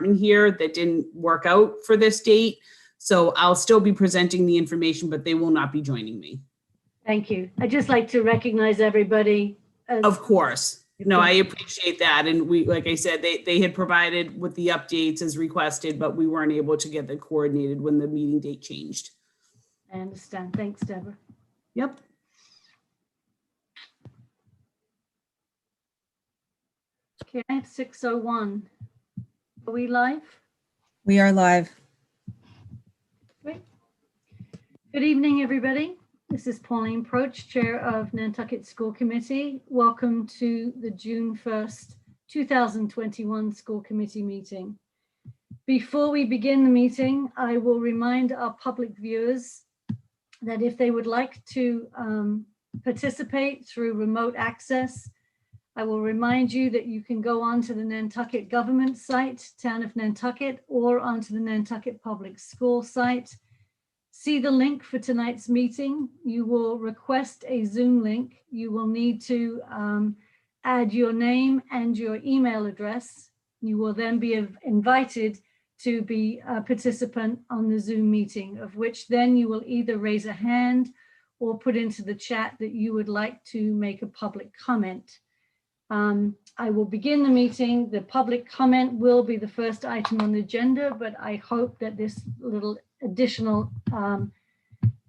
here that didn't work out for this date. So I'll still be presenting the information, but they will not be joining me. Thank you. I'd just like to recognize everybody. Of course. No, I appreciate that. And we, like I said, they had provided with the updates as requested, but we weren't able to get that coordinated when the meeting date changed. I understand. Thanks, Deborah. Yep. Okay, 6:01. Are we live? We are live. Great. Good evening, everybody. This is Pauline Proch, Chair of Nantucket School Committee. Welcome to the June 1st, 2021 School Committee meeting. Before we begin the meeting, I will remind our public viewers that if they would like to participate through remote access, I will remind you that you can go onto the Nantucket government site, Town of Nantucket, or onto the Nantucket Public School site. See the link for tonight's meeting. You will request a Zoom link. You will need to add your name and your email address. You will then be invited to be a participant on the Zoom meeting, of which then you will either raise a hand or put into the chat that you would like to make a public comment. I will begin the meeting. The public comment will be the first item on the agenda, but I hope that this little additional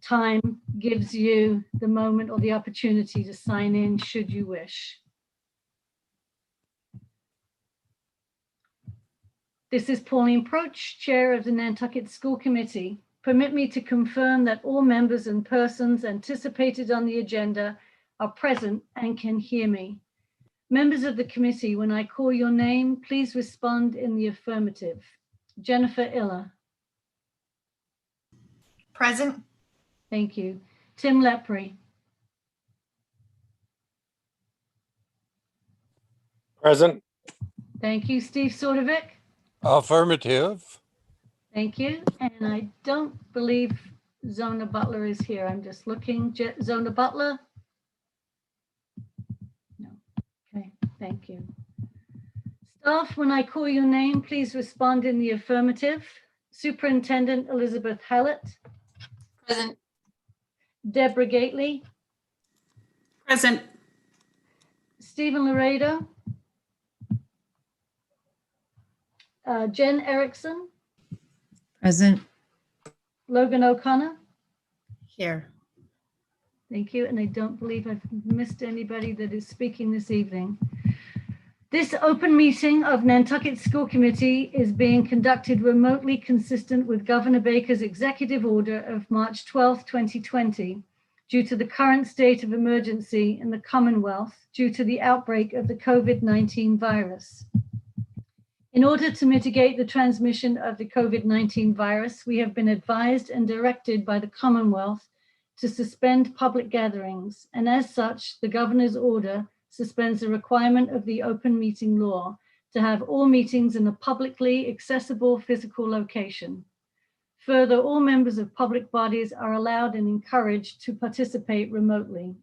time gives you the moment or the opportunity to sign in should you wish. This is Pauline Proch, Chair of the Nantucket School Committee. Permit me to confirm that all members and persons anticipated on the agenda are present and can hear me. Members of the committee, when I call your name, please respond in the affirmative. Jennifer Iller. Present. Thank you. Tim Lepre. Present. Thank you. Steve Sordovic. Affirmative. Thank you. And I don't believe Zona Butler is here. I'm just looking. Zona Butler? No. Okay. Thank you. Staff, when I call your name, please respond in the affirmative. Superintendent Elizabeth Hallett. Present. Deborah Gately. Present. Stephen Laredo. Jen Erickson. Present. Logan O'Connor. Here. Thank you. And I don't believe I've missed anybody that is speaking this evening. This open meeting of Nantucket School Committee is being conducted remotely consistent with Governor Baker's executive order of March 12, 2020, due to the current state of emergency in the Commonwealth due to the outbreak of the COVID-19 virus. In order to mitigate the transmission of the COVID-19 virus, we have been advised and directed by the Commonwealth to suspend public gatherings, and as such, the governor's order suspends the requirement of the open meeting law to have all meetings in a publicly accessible physical location. Further, all members of public bodies are allowed and encouraged to participate remotely.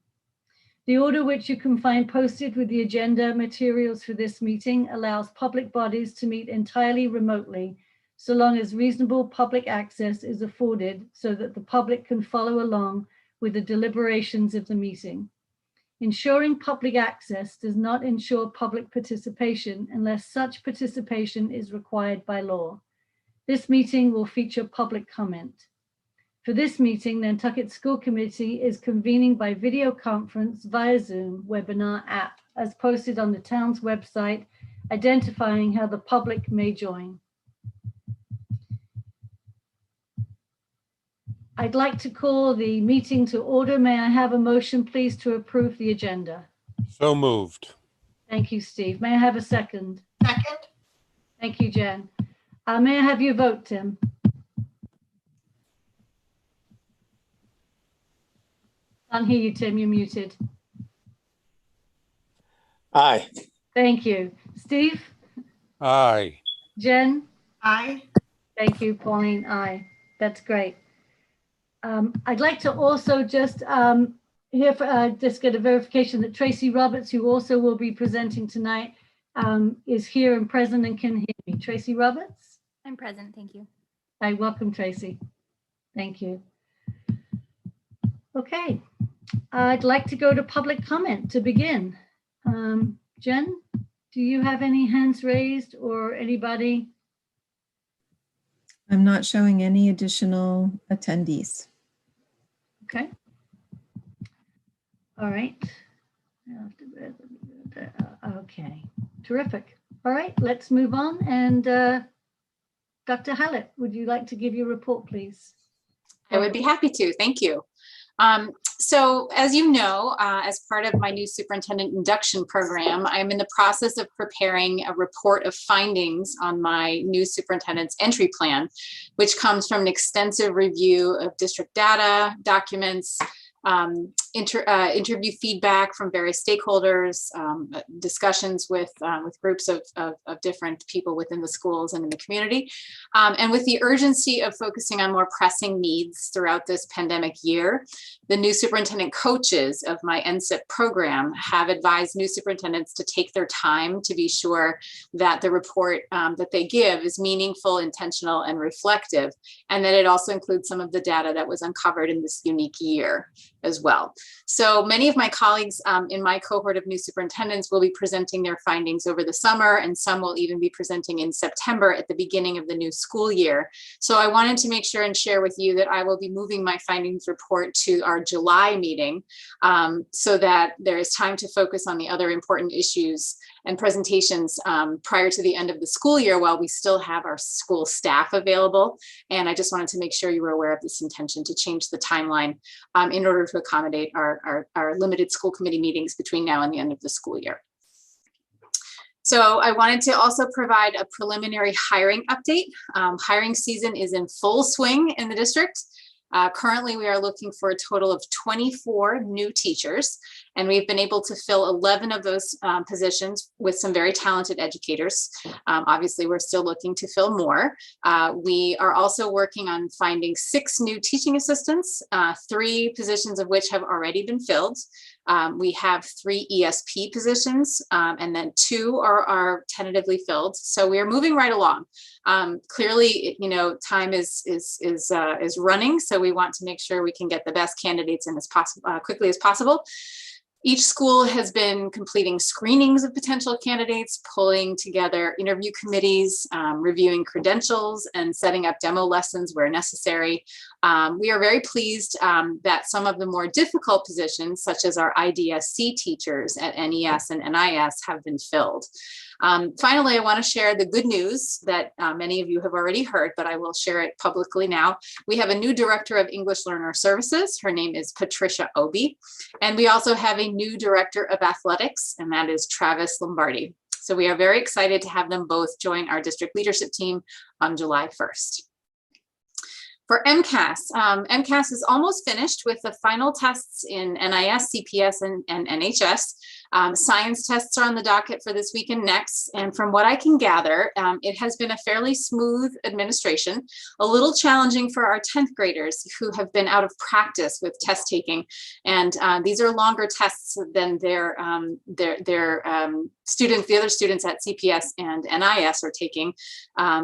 The order, which you can find posted with the agenda materials for this meeting, allows public bodies to meet entirely remotely, so long as reasonable public access is afforded so that the public can follow along with the deliberations of the meeting. Ensuring public access does not ensure public participation unless such participation is required by law. This meeting will feature public comment. For this meeting, Nantucket School Committee is convening by video conference via Zoom webinar app, as posted on the town's website, identifying how the public may join. I'd like to call the meeting to order. May I have a motion, please, to approve the agenda? So moved. Thank you, Steve. May I have a second? Second. Thank you, Jen. May I have your vote, Tim? Can't hear you, Tim. You're muted. Aye. Thank you. Steve? Aye. Jen? Aye. Thank you, Pauline. Aye. That's great. I'd like to also just just get a verification that Tracy Roberts, who also will be presenting tonight, is here and present and can hear Tracy Roberts. I'm present, thank you. I welcome Tracy. Thank you. Okay, I'd like to go to public comment to begin. Jen, do you have any hands raised or anybody? I'm not showing any additional attendees. Okay. All right. Okay, terrific. All right, let's move on. And Dr. Hallett, would you like to give your report, please? I would be happy to. Thank you. So as you know, as part of my new superintendent induction program, I'm in the process of preparing a report of findings on my new superintendent's entry plan, which comes from an extensive review of district data, documents, interview feedback from various stakeholders, discussions with groups of different people within the schools and in the community. And with the urgency of focusing on more pressing needs throughout this pandemic year, the new superintendent coaches of my NSIP program have advised new superintendents to take their time to be sure that the report that they give is meaningful, intentional, and reflective, and that it also includes some of the data that was uncovered in this unique year as well. So many of my colleagues in my cohort of new superintendents will be presenting their findings over the summer, and some will even be presenting in September at the beginning of the new school year. So I wanted to make sure and share with you that I will be moving my findings report to our July meeting so that there is time to focus on the other important issues and presentations prior to the end of the school year while we still have our school staff available. And I just wanted to make sure you were aware of this intention to change the timeline in order to accommodate our limited school committee meetings between now and the end of the school year. So I wanted to also provide a preliminary hiring update. Hiring season is in full swing in the district. Currently, we are looking for a total of 24 new teachers, and we've been able to fill 11 of those positions with some very talented educators. Obviously, we're still looking to fill more. We are also working on finding 6 new teaching assistants, 3 positions of which have already been filled. We have 3 ESP positions, and then 2 are tentatively filled. So we are moving right along. Clearly, you know, time is running, so we want to make sure we can get the best candidates in as quickly as possible. Each school has been completing screenings of potential candidates, pulling together interview committees, reviewing credentials, and setting up demo lessons where necessary. We are very pleased that some of the more difficult positions, such as our IDSC teachers at NES and NIS, have been filled. Finally, I want to share the good news that many of you have already heard, but I will share it publicly now. We have a new director of English Learner Services. Her name is Patricia Obi. And we also have a new director of athletics, and that is Travis Lombardi. So we are very excited to have them both join our district leadership team on July 1st. For MCAS, MCAS is almost finished with the final tests in NIS, CPS, and NHS. Science tests are on the docket for this week and next. And from what I can gather, it has been a fairly smooth administration, a little challenging for our 10th graders who have been out of practice with test taking. And these are longer tests than their students, the other students at CPS and NIS are taking.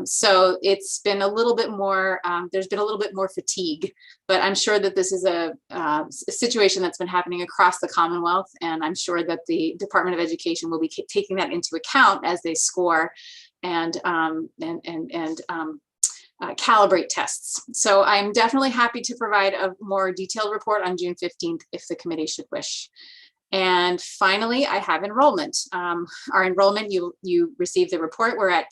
So it's been a little bit more, there's been a little bit more fatigue, but I'm sure that this is a situation that's been happening across the Commonwealth. And I'm sure that the Department of Education will be taking that into account as they score and calibrate tests. So I'm definitely happy to provide a more detailed report on June 15th if the committee should wish. And finally, I have enrollment. Our enrollment, you received the report. We're at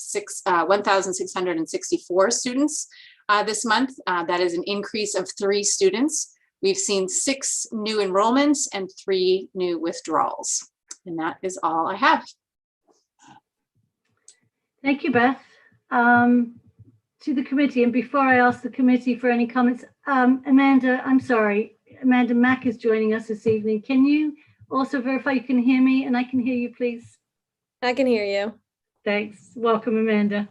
1,664 students this month. That is an increase of 3 students. We've seen 6 new enrollments and 3 new withdrawals. And that is all I have. Thank you, Beth. To the committee, and before I ask the committee for any comments, Amanda, I'm sorry, Amanda Mack is joining us this evening. Can you also verify you can hear me and I can hear you, please? I can hear you. Thanks. Welcome, Amanda.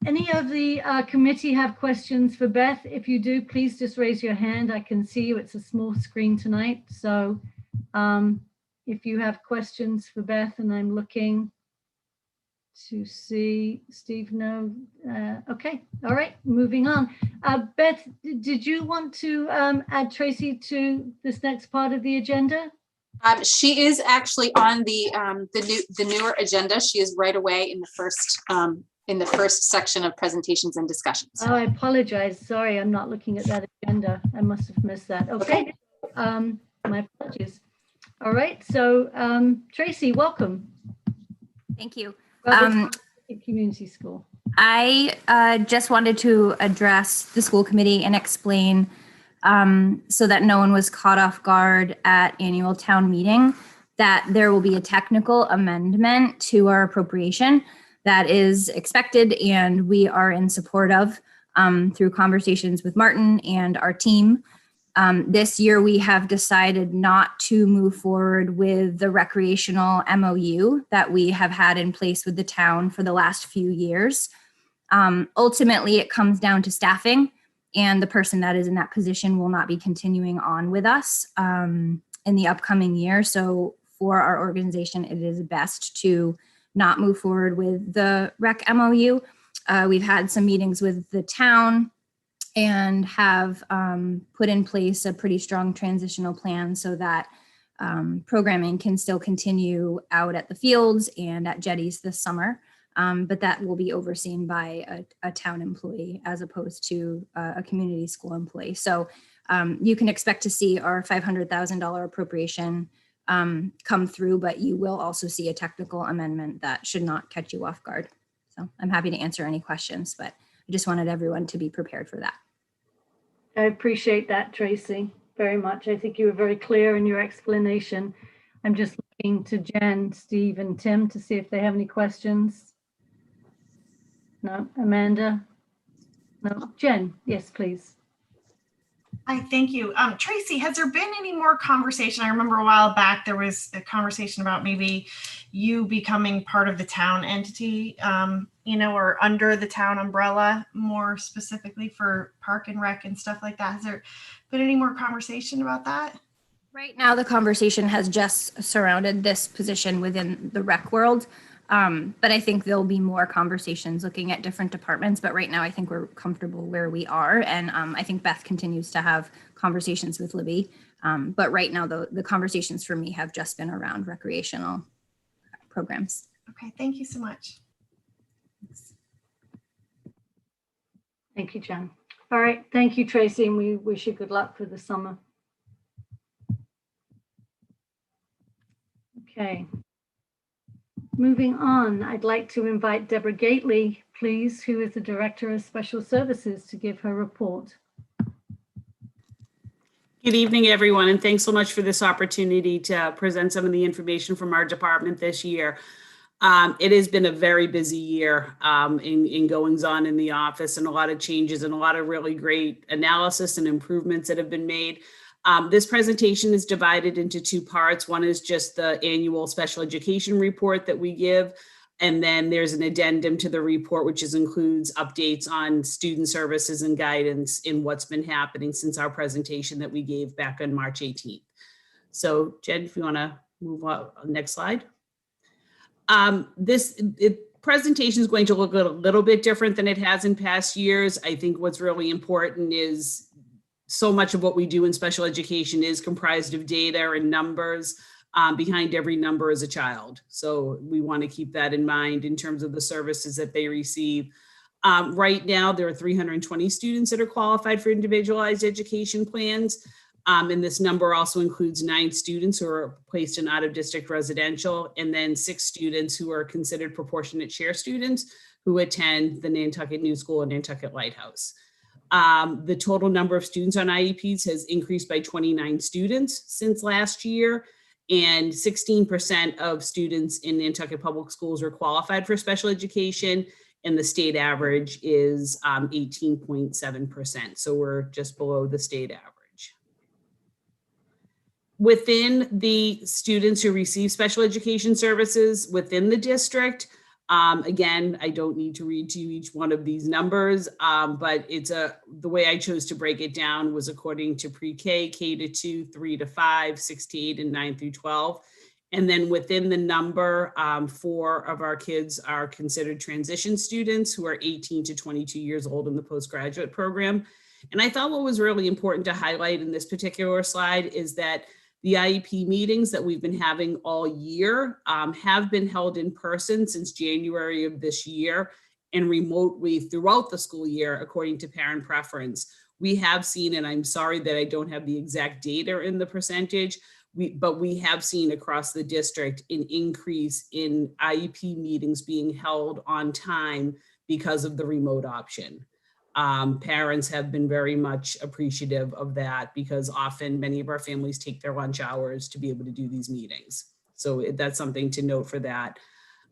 Any of the committee have questions for Beth? If you do, please just raise your hand. I can see you. It's a small screen tonight. So if you have questions for Beth, and I'm looking. to see Steve. No. Okay. All right. Moving on. Beth, did you want to add Tracy to this next part of the agenda? She is actually on the newer agenda. She is right away in the first section of presentations and discussions. Oh, I apologize. Sorry, I'm not looking at that agenda. I must have missed that. Okay. My apologies. All right. So Tracy, welcome. Thank you. Community School. I just wanted to address the school committee and explain so that no one was caught off guard at annual town meeting that there will be a technical amendment to our appropriation that is expected and we are in support of through conversations with Martin and our team. This year, we have decided not to move forward with the recreational MOU that we have had in place with the town for the last few years. Ultimately, it comes down to staffing, and the person that is in that position will not be continuing on with us in the upcoming year. So for our organization, it is best to not move forward with the rec MOU. We've had some meetings with the town and have put in place a pretty strong transitional plan so that programming can still continue out at the fields and at jetties this summer. But that will be overseen by a town employee as opposed to a community school employee. So you can expect to see our $500,000 appropriation come through, but you will also see a technical amendment that should not catch you off guard. So I'm happy to answer any questions, but I just wanted everyone to be prepared for that. I appreciate that, Tracy, very much. I think you were very clear in your explanation. I'm just looking to Jen, Steve, and Tim to see if they have any questions. No, Amanda? No, Jen, yes, please. Hi, thank you. Tracy, has there been any more conversation? I remember a while back there was a conversation about maybe you becoming part of the town entity, or under the town umbrella, more specifically for park and rec and stuff like that. Has there been any more conversation about that? Right now, the conversation has just surrounded this position within the rec world. But I think there'll be more conversations looking at different departments. But right now, I think we're comfortable where we are. And I think Beth continues to have conversations with Libby. But right now, the conversations for me have just been around recreational programs. Okay, thank you so much. Thank you, Jen. All right, thank you, Tracy, and we wish you good luck for the summer. Okay. Moving on, I'd like to invite Deborah Gately, please, who is the Director of Special Services, to give her report. Good evening, everyone, and thanks so much for this opportunity to present some of the information from our department this year. It has been a very busy year in goings on in the office, and a lot of changes and a lot of really great analysis and improvements that have been made. This presentation is divided into two parts. One is just the annual special education report that we give. And then there's an addendum to the report, which includes updates on student services and guidance in what's been happening since our presentation that we gave back on March 18th. So Jen, if you want to move on, next slide. This presentation is going to look a little bit different than it has in past years. I think what's really important is so much of what we do in special education is comprised of data and numbers. Behind every number is a child. So we want to keep that in mind in terms of the services that they receive. Right now, there are 320 students that are qualified for individualized education plans. And this number also includes 9 students who are placed in out-of-district residential, and then 6 students who are considered proportionate share students who attend the Nantucket New School and Nantucket Lighthouse. The total number of students on IEPs has increased by 29 students since last year, and 16% of students in Nantucket Public Schools are qualified for special education, and the state average is 18.7%. So we're just below the state average. Within the students who receive special education services within the district, again, I don't need to read to you each one of these numbers, but the way I chose to break it down was according to pre-K, K to 2, 3 to 5, 6 to 8, and 9 through 12. And then within the number, 4 of our kids are considered transition students who are 18 to 22 years old in the postgraduate program. And I thought what was really important to highlight in this particular slide is that the IEP meetings that we've been having all year have been held in person since January of this year and remotely throughout the school year, according to parent preference. We have seen, and I'm sorry that I don't have the exact data in the percentage, but we have seen across the district an increase in IEP meetings being held on time because of the remote option. Parents have been very much appreciative of that because often many of our families take their lunch hours to be able to do these meetings. So that's something to note for that.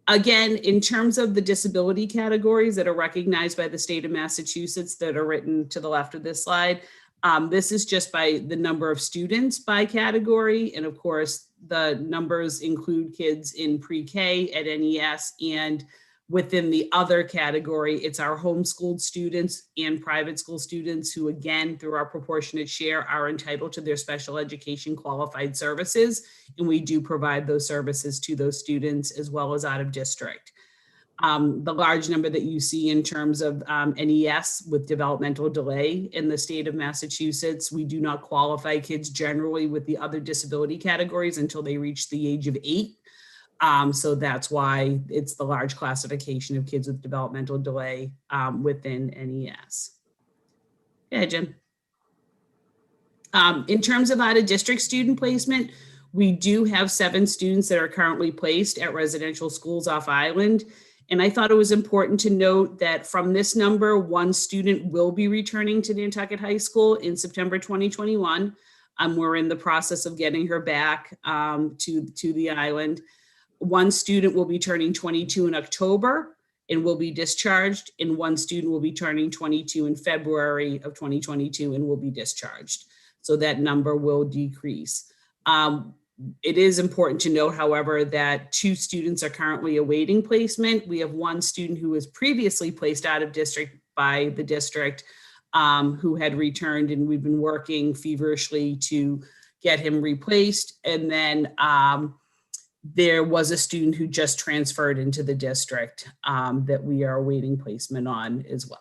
Again, in terms of the disability categories that are recognized by the state of Massachusetts that are written to the left of this slide, this is just by the number of students by category. And of course, the numbers include kids in pre-K at NES, and within the other category, it's our homeschooled students and private school students who, again, through our proportionate share, are entitled to their special education qualified services. And we do provide those services to those students as well as out of district. The large number that you see in terms of NES with developmental delay in the state of Massachusetts, we do not qualify kids generally with the other disability categories until they reach the age of 8. So that's why it's the large classification of kids with developmental delay within NES. Yeah, Jim. In terms of out-of-district student placement, we do have 7 students that are currently placed at residential schools off island. And I thought it was important to note that from this number, 1 student will be returning to Nantucket High School in September 2021. We're in the process of getting her back to the island. 1 student will be turning 22 in October and will be discharged, and 1 student will be turning 22 in February of 2022 and will be discharged. So that number will decrease. It is important to note, however, that 2 students are currently awaiting placement. We have 1 student who was previously placed out of district by the district who had returned, and we've been working feverishly to get him replaced. And then there was a student who just transferred into the district that we are awaiting placement on as well.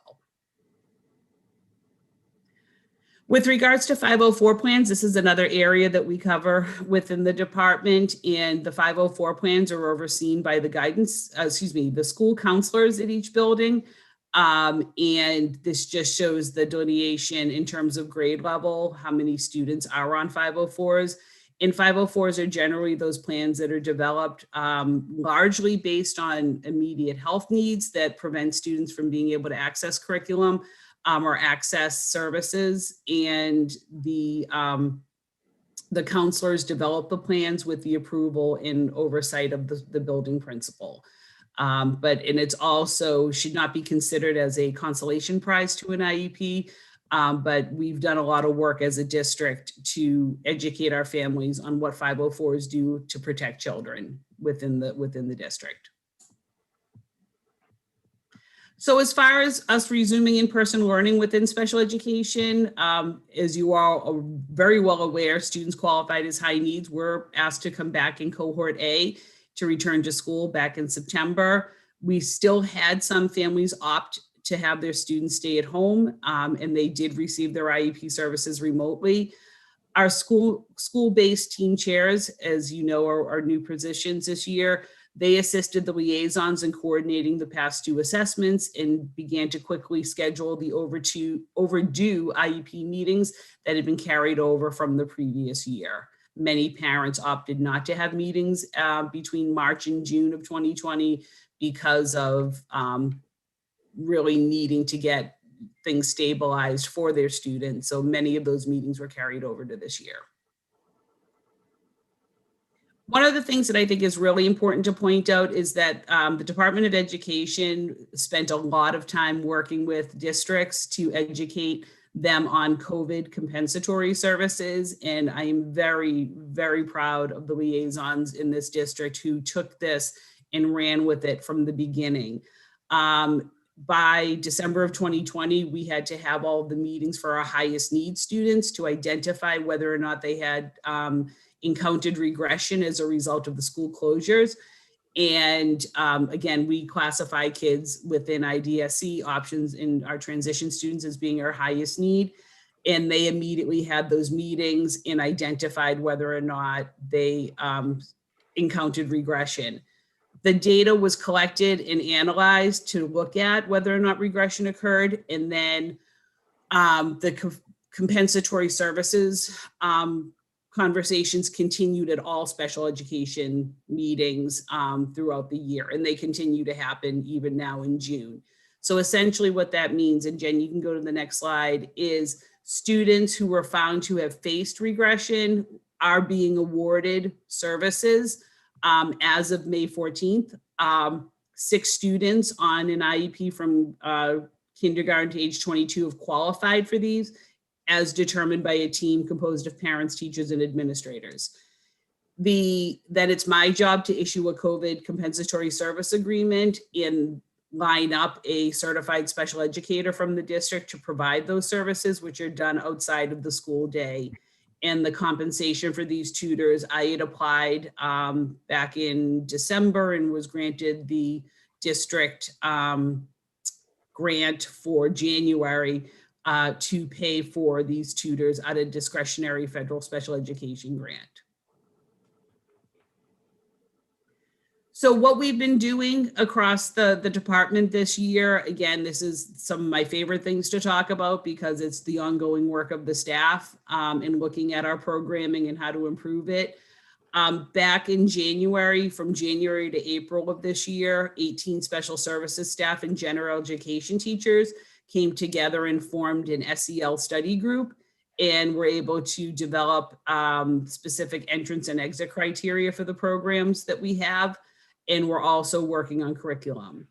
With regards to 504 plans, this is another area that we cover within the department, and the 504 plans are overseen by the school counselors at each building. And this just shows the delineation in terms of grade level, how many students are on 504s. And 504s are generally those plans that are developed largely based on immediate health needs that prevent students from being able to access curriculum or access services. And the counselors develop the plans with the approval and oversight of the building principal. And it's also should not be considered as a consolation prize to an IEP. But we've done a lot of work as a district to educate our families on what 504s do to protect children within the district. So as far as us resuming in-person learning within special education, as you all are very well aware, students qualified as high needs were asked to come back in cohort A to return to school back in September. We still had some families opt to have their students stay at home, and they did receive their IEP services remotely. Our school-based team chairs, as you know, are new positions this year. They assisted the liaisons in coordinating the past 2 assessments and began to quickly schedule the overdue IEP meetings that had been carried over from the previous year. Many parents opted not to have meetings between March and June of 2020 because of really needing to get things stabilized for their students. So many of those meetings were carried over to this year. One of the things that I think is really important to point out is that the Department of Education spent a lot of time working with districts to educate them on COVID compensatory services. And I am very, very proud of the liaisons in this district who took this and ran with it from the beginning. By December of 2020, we had to have all of the meetings for our highest need students to identify whether or not they had encountered regression as a result of the school closures. And again, we classify kids within IDSC options in our transition students as being our highest need. And they immediately had those meetings and identified whether or not they encountered regression. The data was collected and analyzed to look at whether or not regression occurred. And then the compensatory services conversations continued at all special education meetings throughout the year, and they continue to happen even now in June. So essentially what that means, and Jen, you can go to the next slide, is students who were found to have faced regression are being awarded services as of May 14th. 6 students on an IEP from kindergarten to age 22 have qualified for these, as determined by a team composed of parents, teachers, and administrators. Then it's my job to issue a COVID compensatory service agreement and line up a certified special educator from the district to provide those services, which are done outside of the school day. And the compensation for these tutors, I had applied back in December and was granted the district grant for January to pay for these tutors out of discretionary federal special education grant. So what we've been doing across the department this year, again, this is some of my favorite things to talk about because it's the ongoing work of the staff and looking at our programming and how to improve it. Back in January, from January to April of this year, 18 special services staff and general education teachers came together and formed an SEL study group and were able to develop specific entrance and exit criteria for the programs that we have. And we're also working on curriculum.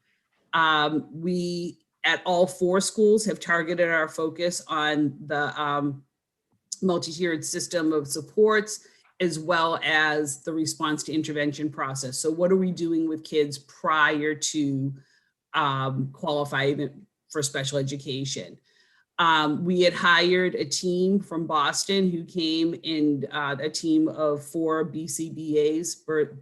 We, at all 4 schools, have targeted our focus on the multi-tiered system of supports, as well as the response to intervention process. So what are we doing with kids prior to qualifying for special education? We had hired a team from Boston who came in, a team of 4 BCBAs,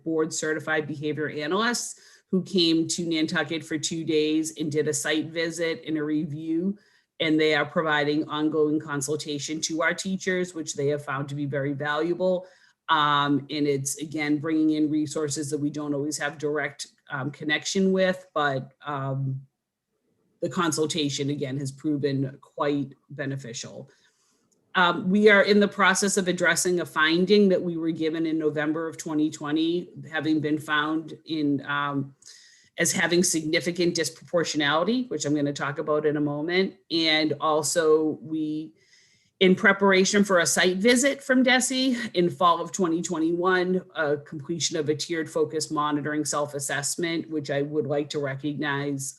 board certified behavior analysts, who came to Nantucket for 2 days and did a site visit and a review. And they are providing ongoing consultation to our teachers, which they have found to be very valuable. And it's, again, bringing in resources that we don't always have direct connection with, but the consultation, again, has proven quite beneficial. We are in the process of addressing a finding that we were given in November of 2020, having been found in as having significant disproportionality, which I'm going to talk about in a moment. And also in preparation for a site visit from DESE in fall of 2021, completion of a tiered focus monitoring self-assessment, which I would like to recognize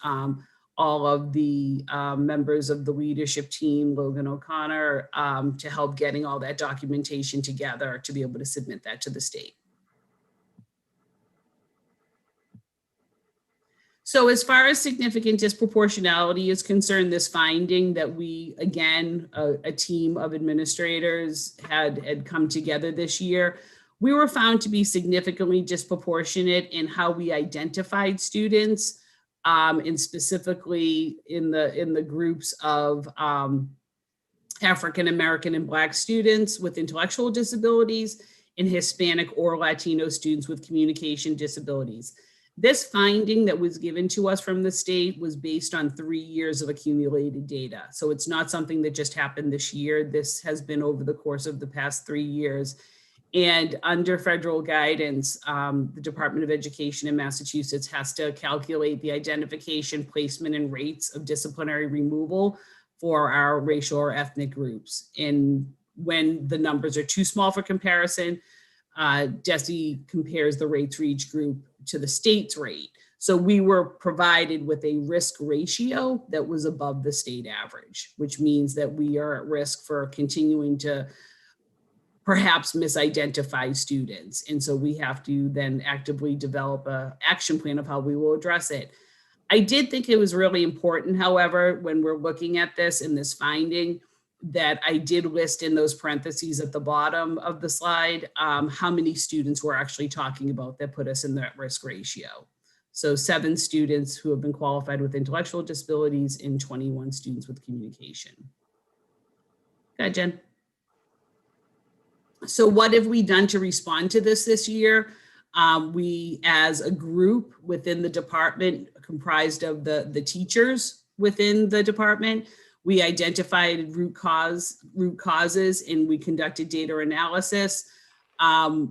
all of the members of the leadership team, Logan O'Connor, to help getting all that documentation together to be able to submit that to the state. So as far as significant disproportionality is concerned, this finding that we, again, a team of administrators had come together this year, we were found to be significantly disproportionate in how we identified students, and specifically in the groups of African American and Black students with intellectual disabilities and Hispanic or Latino students with communication disabilities. This finding that was given to us from the state was based on 3 years of accumulated data. So it's not something that just happened this year. This has been over the course of the past 3 years. And under federal guidance, the Department of Education in Massachusetts has to calculate the identification, placement, and rates of disciplinary removal for our racial or ethnic groups. And when the numbers are too small for comparison, DESE compares the rates for each group to the state's rate. So we were provided with a risk ratio that was above the state average, which means that we are at risk for continuing to perhaps misidentify students. And so we have to then actively develop an action plan of how we will address it. I did think it was really important, however, when we're looking at this and this finding, that I did list in those parentheses at the bottom of the slide, how many students we're actually talking about that put us in that risk ratio. So 7 students who have been qualified with intellectual disabilities and 21 students with communication. Go ahead, Jen. So what have we done to respond to this year? We, as a group within the department comprised of the teachers within the department, we identified root causes and we conducted data analysis.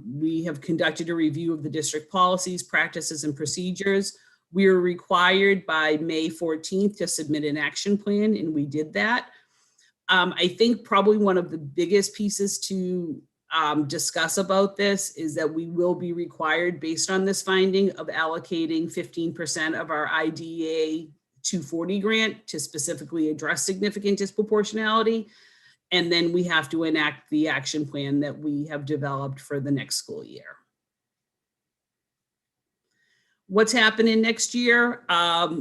We have conducted a review of the district policies, practices, and procedures. We were required by May 14th to submit an action plan, and we did that. I think probably one of the biggest pieces to discuss about this is that we will be required, based on this finding, of allocating 15% of our IDEA 240 grant to specifically address significant disproportionality. And then we have to enact the action plan that we have developed for the next school year. What's happening next year?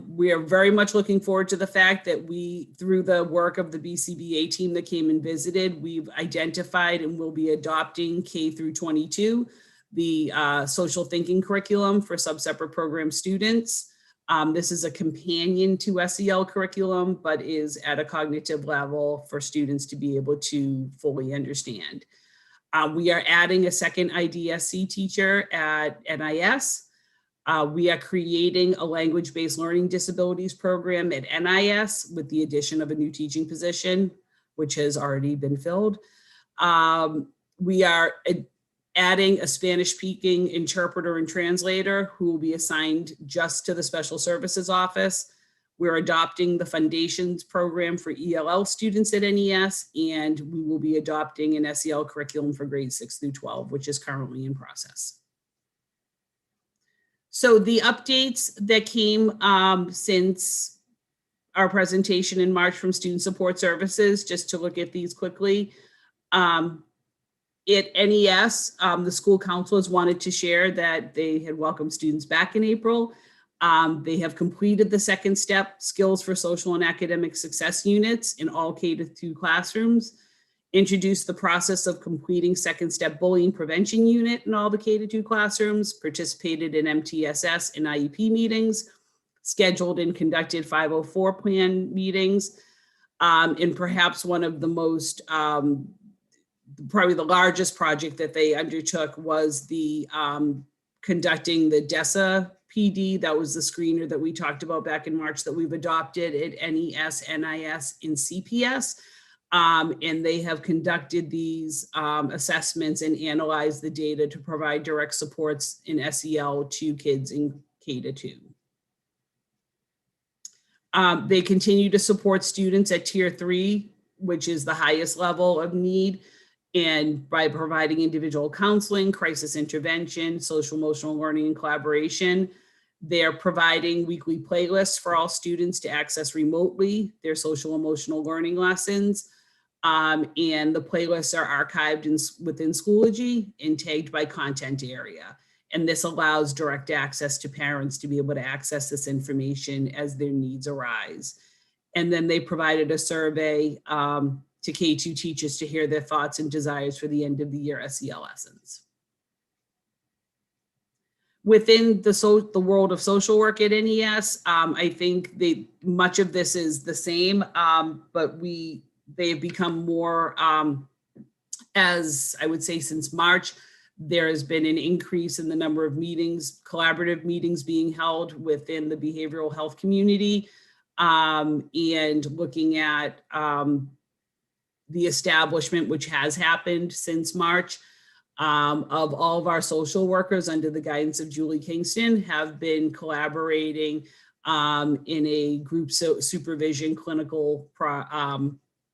We are very much looking forward to the fact that we, through the work of the BCBA team that came and visited, we've identified and will be adopting K through 22, the social thinking curriculum for sub-separate program students. This is a companion to SEL curriculum, but is at a cognitive level for students to be able to fully understand. We are adding a second IDSC teacher at NIS. We are creating a language-based learning disabilities program at NIS with the addition of a new teaching position, which has already been filled. We are adding a Spanish-speaking interpreter and translator who will be assigned just to the Special Services Office. We're adopting the Foundations program for ELL students at NES, and we will be adopting an SEL curriculum for grades 6 through 12, which is currently in process. So the updates that came since our presentation in March from Student Support Services, just to look at these quickly. At NES, the school counselors wanted to share that they had welcomed students back in April. They have completed the second step, skills for social and academic success units in all K-2 classrooms, introduced the process of completing second step bullying prevention unit in all the K-2 classrooms, participated in MTSS and IEP meetings, scheduled and conducted 504 plan meetings, and perhaps one of the most, probably the largest project that they undertook was the conducting the DESA PD. That was the screener that we talked about back in March that we've adopted at NES, NIS, and CPS. And they have conducted these assessments and analyzed the data to provide direct supports in SEL to kids in K-2. They continue to support students at Tier 3, which is the highest level of need, and by providing individual counseling, crisis intervention, social emotional learning, and collaboration. They're providing weekly playlists for all students to access remotely their social emotional learning lessons. And the playlists are archived within Schoology and tagged by content area. And this allows direct access to parents to be able to access this information as their needs arise. And then they provided a survey to K-2 teachers to hear their thoughts and desires for the end of the year SEL lessons. Within the world of social work at NES, I think much of this is the same, but they've become more, as I would say since March, there has been an increase in the number of meetings, collaborative meetings being held within the behavioral health community, and looking at the establishment, which has happened since March, of all of our social workers under the guidance of Julie Kingston have been collaborating in a group supervision, clinical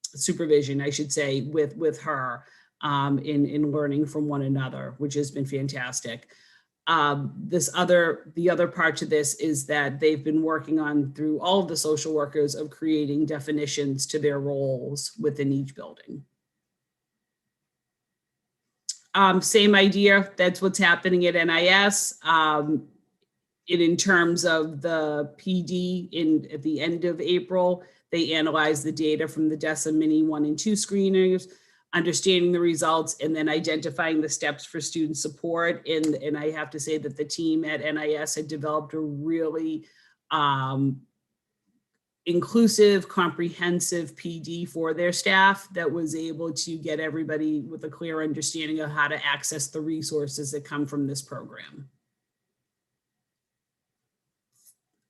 supervision, I should say, with her in learning from one another, which has been fantastic. The other part to this is that they've been working on, through all of the social workers, of creating definitions to their roles within each building. Same idea, that's what's happening at NIS. in terms of the PD at the end of April, they analyzed the data from the DESA Mini 1 and 2 screeners, understanding the results, and then identifying the steps for student support. And I have to say that the team at NIS had developed a really inclusive, comprehensive PD for their staff that was able to get everybody with a clear understanding of how to access the resources that come from this program.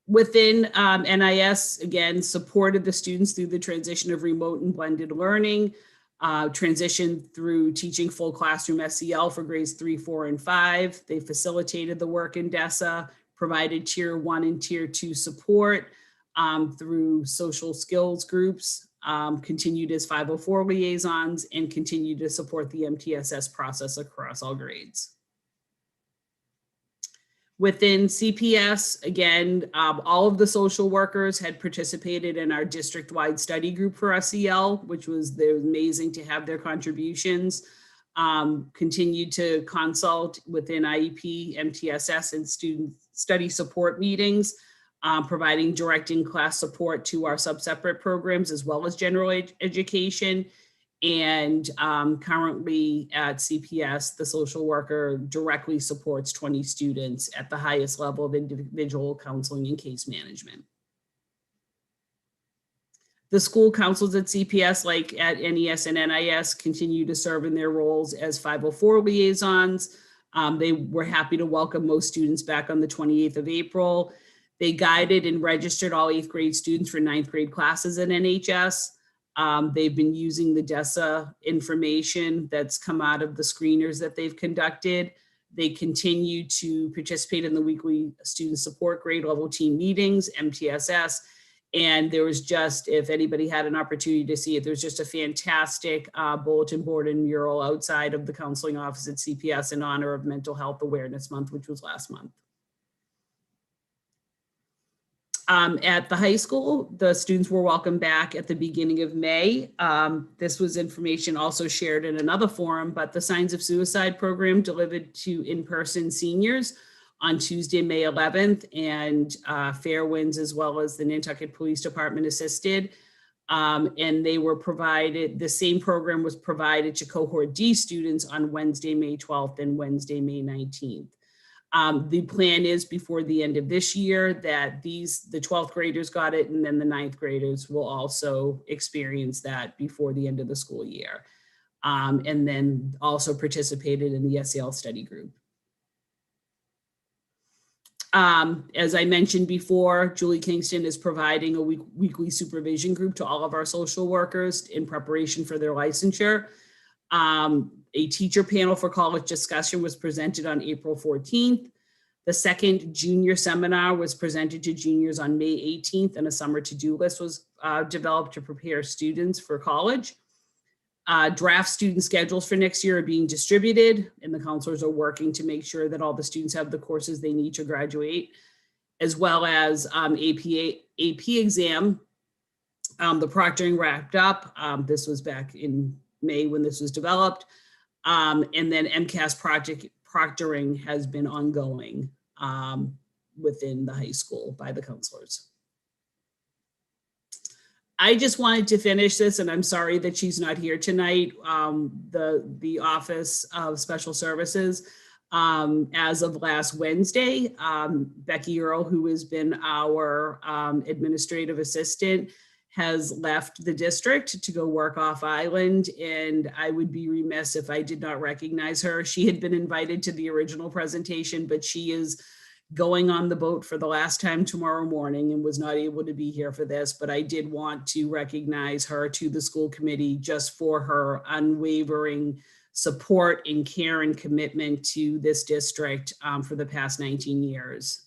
Within NIS, again, supported the students through the transition of remote and blended learning, transition through teaching full classroom SEL for grades 3, 4, and 5. They facilitated the work in DESA, provided tier 1 and tier 2 support through social skills groups, continued as 504 liaisons, and continued to support the MTSS process across all grades. Within CPS, again, all of the social workers had participated in our district-wide study group for SEL, which was amazing to have their contributions. Continued to consult within IEP, MTSS, and student study support meetings, providing direct in-class support to our sub-separate programs as well as general education. And currently at CPS, the social worker directly supports 20 students at the highest level of individual counseling and case management. The school counselors at CPS, like at NES and NIS, continue to serve in their roles as 504 liaisons. They were happy to welcome most students back on the 28th of April. They guided and registered all 8th grade students for 9th grade classes at NHS. They've been using the DESA information that's come out of the screeners that they've conducted. They continue to participate in the weekly student support grade level team meetings, MTSS. And there was just, if anybody had an opportunity to see it, there's just a fantastic bulletin board and mural outside of the counseling office at CPS in honor of Mental Health Awareness Month, which was last month. At the high school, the students were welcomed back at the beginning of May. This was information also shared in another forum, but the Signs of Suicide program delivered to in-person seniors on Tuesday, May 11th, and Fairwinds, as well as the Nantucket Police Department, assisted. And they were provided, the same program was provided to cohort D students on Wednesday, May 12th and Wednesday, May 19th. The plan is before the end of this year that the 12th graders got it, and then the 9th graders will also experience that before the end of the school year. And then also participated in the SEL study group. As I mentioned before, Julie Kingston is providing a weekly supervision group to all of our social workers in preparation for their licensure. A teacher panel for college discussion was presented on April 14th. The second junior seminar was presented to juniors on May 18th, and a summer to-do list was developed to prepare students for college. Draft student schedules for next year are being distributed, and the counselors are working to make sure that all the students have the courses they need to graduate, as well as AP exam. The proctoring wrapped up. This was back in May when this was developed. And then MCAS proctoring has been ongoing within the high school by the counselors. I just wanted to finish this, and I'm sorry that she's not here tonight. The Office of Special Services, as of last Wednesday, Becky Earle, who has been our administrative assistant, has left the district to go work off island, and I would be remiss if I did not recognize her. She had been invited to the original presentation, but she is going on the boat for the last time tomorrow morning and was not able to be here for this, but I did want to recognize her to the school committee just for her unwavering support and care and commitment to this district for the past 19 years.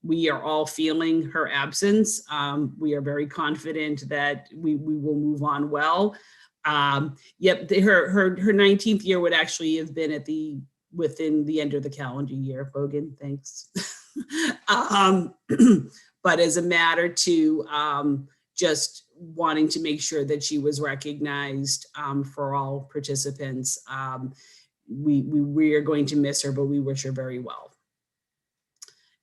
We are all feeling her absence. We are very confident that we will move on well. Yep, her 19th year would actually have been within the end of the calendar year. Bogan, thanks. But as a matter to just wanting to make sure that she was recognized for all participants, we are going to miss her, but we wish her very well.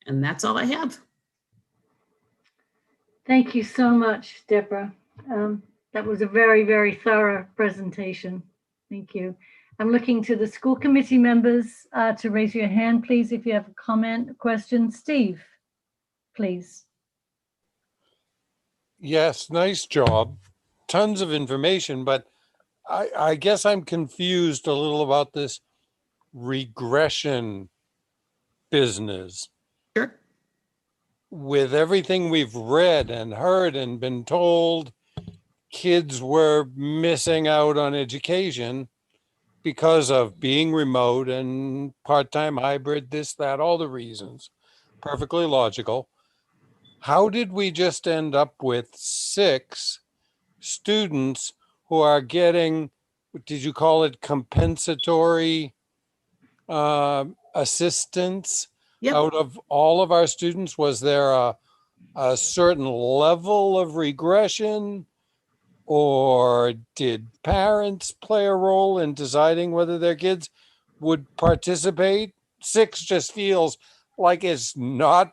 And that's all I have. Thank you so much, Deborah. That was a very, very thorough presentation. Thank you. I'm looking to the school committee members to raise your hand, please, if you have a comment, a question. Steve, please. Yes, nice job. Tons of information, but I guess I'm confused a little about this regression business. Sure. With everything we've read and heard and been told, kids were missing out on education because of being remote and part-time, hybrid, this, that, all the reasons. Perfectly logical. How did we just end up with 6 students who are getting, did you call it compensatory assistance? Yep. Out of all of our students? Was there a certain level of regression, or did parents play a role in deciding whether their kids would participate? 6 just feels like it's not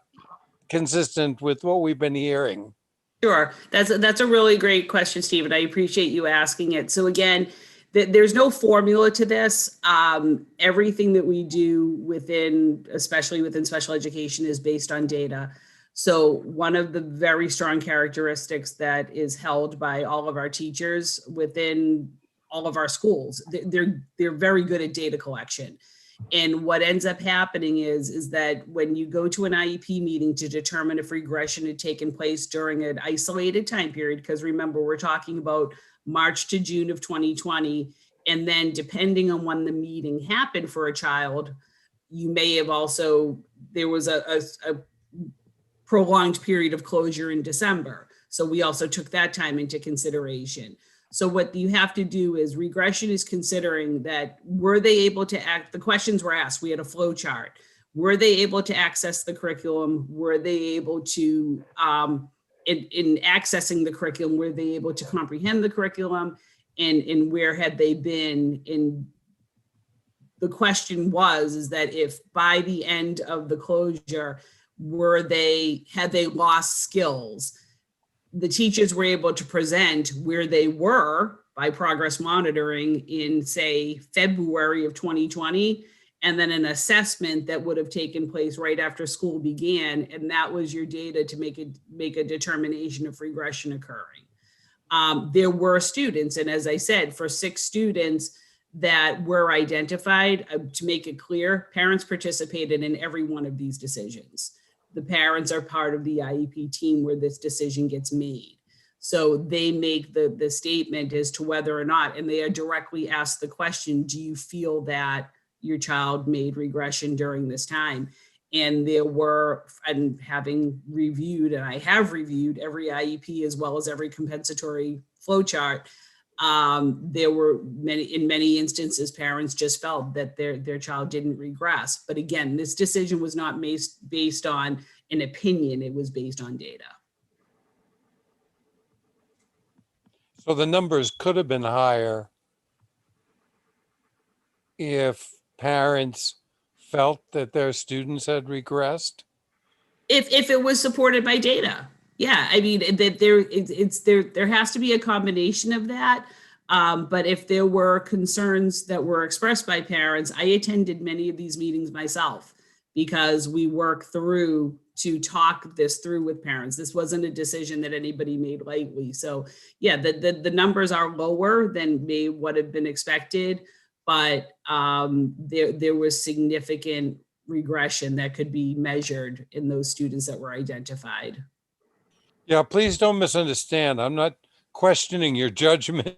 consistent with what we've been hearing. Sure. That's a really great question, Steve, and I appreciate you asking it. So again, there's no formula to this. Everything that we do especially within special education, is based on data. So one of the very strong characteristics that is held by all of our teachers within all of our schools, they're very good at data collection. And what ends up happening is that when you go to an IEP meeting to determine if regression had taken place during an isolated time period, because remember, we're talking about March to June of 2020, and then depending on when the meeting happened for a child, you may have also, there was a prolonged period of closure in December. So we also took that time into consideration. So what you have to do is regression is considering that, were they able to the questions were asked, we had a flow chart. Were they able to access the curriculum? Were they able to, in accessing the curriculum, were they able to comprehend the curriculum? And where had they been? In the question is that if by the end of the closure, had they lost skills? The teachers were able to present where they were by progress monitoring in, say, February of 2020, and then an assessment that would have taken place right after school began. And that was your data to make a determination of regression occurring. There were students, and as I said, for 6 students that were identified, to make it clear, parents participated in every one of these decisions. The parents are part of the IEP team where this decision gets made. So they make the statement as to whether or not, and they are directly asked the question, do you feel that your child made regression during this time? And there were, and having reviewed, and I have reviewed every IEP as well as every compensatory flow chart, there were in many instances, parents just felt that their child didn't regress. But again, this decision was not based on an opinion, it was based on data. So the numbers could have been higher if parents felt that their students had regressed? If it was supported by data. Yeah, I mean, that there has to be a combination of that. But if there were concerns that were expressed by parents, I attended many of these meetings myself because we work through to talk this through with parents. This wasn't a decision that anybody made lightly. So yeah, the numbers are lower than may what have been expected, but there was significant regression that could be measured in those students that were identified. Yeah, please don't misunderstand. I'm not questioning your judgment.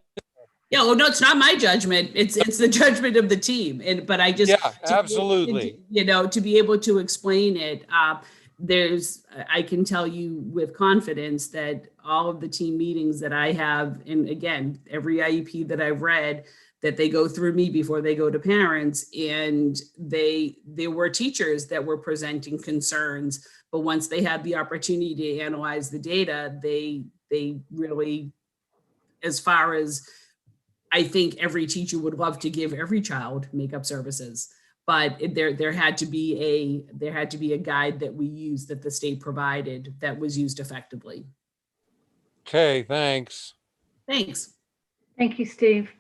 Yeah, well, no, it's not my judgment. It's the judgment of the team. But I just, yeah, absolutely. To be able to explain it, I can tell you with confidence that all of the team meetings that I have, and again, every IEP that I've read, that they go through me before they go to parents, and there were teachers that were presenting concerns, but once they had the opportunity to analyze the data, they really, as far as I think every teacher would love to give every child makeup services, But there had to be a guide that we used, that the state provided, that was used effectively. Okay, thanks. Thanks. Thank you, Steve.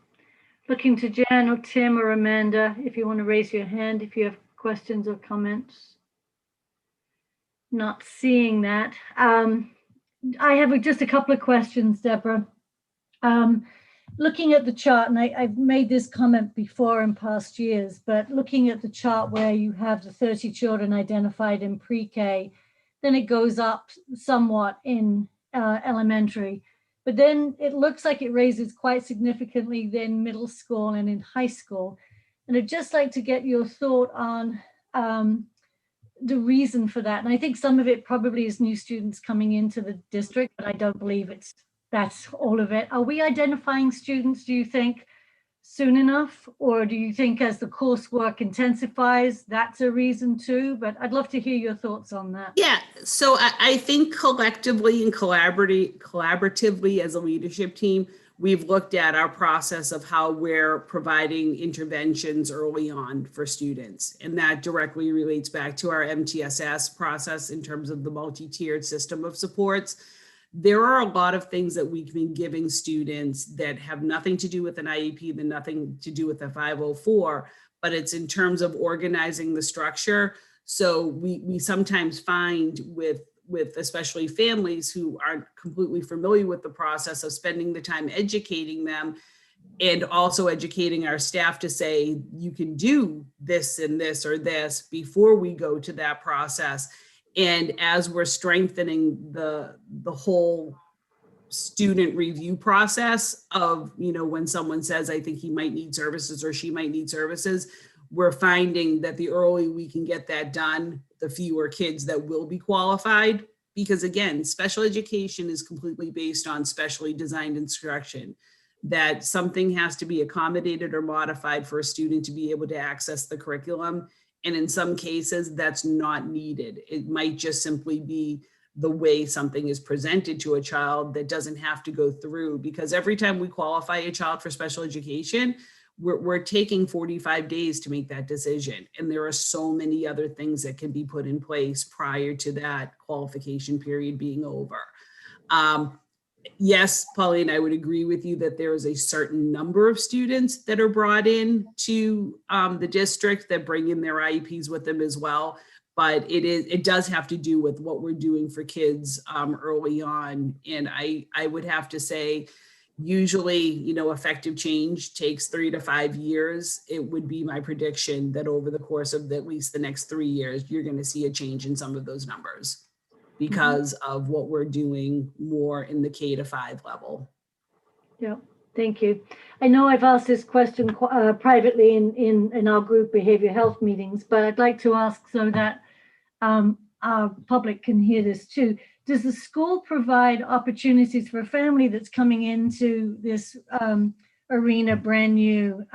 Looking to Jan or Tim or Amanda, if you want to raise your hand, if you have questions or comments. Not seeing that. I have just a couple of questions, Deborah. Looking at the chart, and I've made this comment before in past years, but looking at the chart where you have the 30 children identified in pre-K, then it goes up somewhat in elementary. But then it looks like it raises quite significantly then middle school and in high school. And I'd just like to get your thought on the reason for that. And I think some of it probably is new students coming into the district, but I don't believe that's all of it. Are we identifying students, do you think, soon enough? Or do you think as the coursework intensifies, that's a reason too? But I'd love to hear your thoughts on that. Yeah, so I think collectively and collaboratively as a leadership team, we've looked at our process of how we're providing interventions early on for students. And that directly relates back to our MTSS process in terms of the multi-tiered system of supports. There are a lot of things that we've been giving students that have nothing to do with an IEP, and nothing to do with a 504, but it's in terms of organizing the structure. So we sometimes find with especially families who aren't completely familiar with the process of spending the time educating them, and also educating our staff to say, you can do this and this or this before we go to that process. And as we're strengthening the whole student review process of, when someone says, I think he might need services or she might need services, we're finding that the earlier we can get that done, the fewer kids that will be qualified. Because again, special education is completely based on specially designed instruction, that something has to be accommodated or modified for a student to be able to access the curriculum. And in some cases, that's not needed. It might just simply be the way something is presented to a child that doesn't have to go through, because every time we qualify a child for special education, we're taking 45 days to make that decision. And there are so many other things that can be put in place prior to that qualification period being over. Yes, Pauline, I would agree with you that there is a certain number of students that are brought in to the district that bring in their IEPs with them as well. But it does have to do with what we're doing for kids early on. And I would have to say, usually, effective change takes 3 to 5 years. It would be my prediction that over the course of at least the next 3 years, you're going to see a change in some of those numbers because of what we're doing more in the K to 5 level. Yeah, thank you. I know I've asked this question privately in our group behavior health meetings, but I'd like to ask so that our public can hear this too. Does the school provide opportunities for a family that's coming into this arena brand new?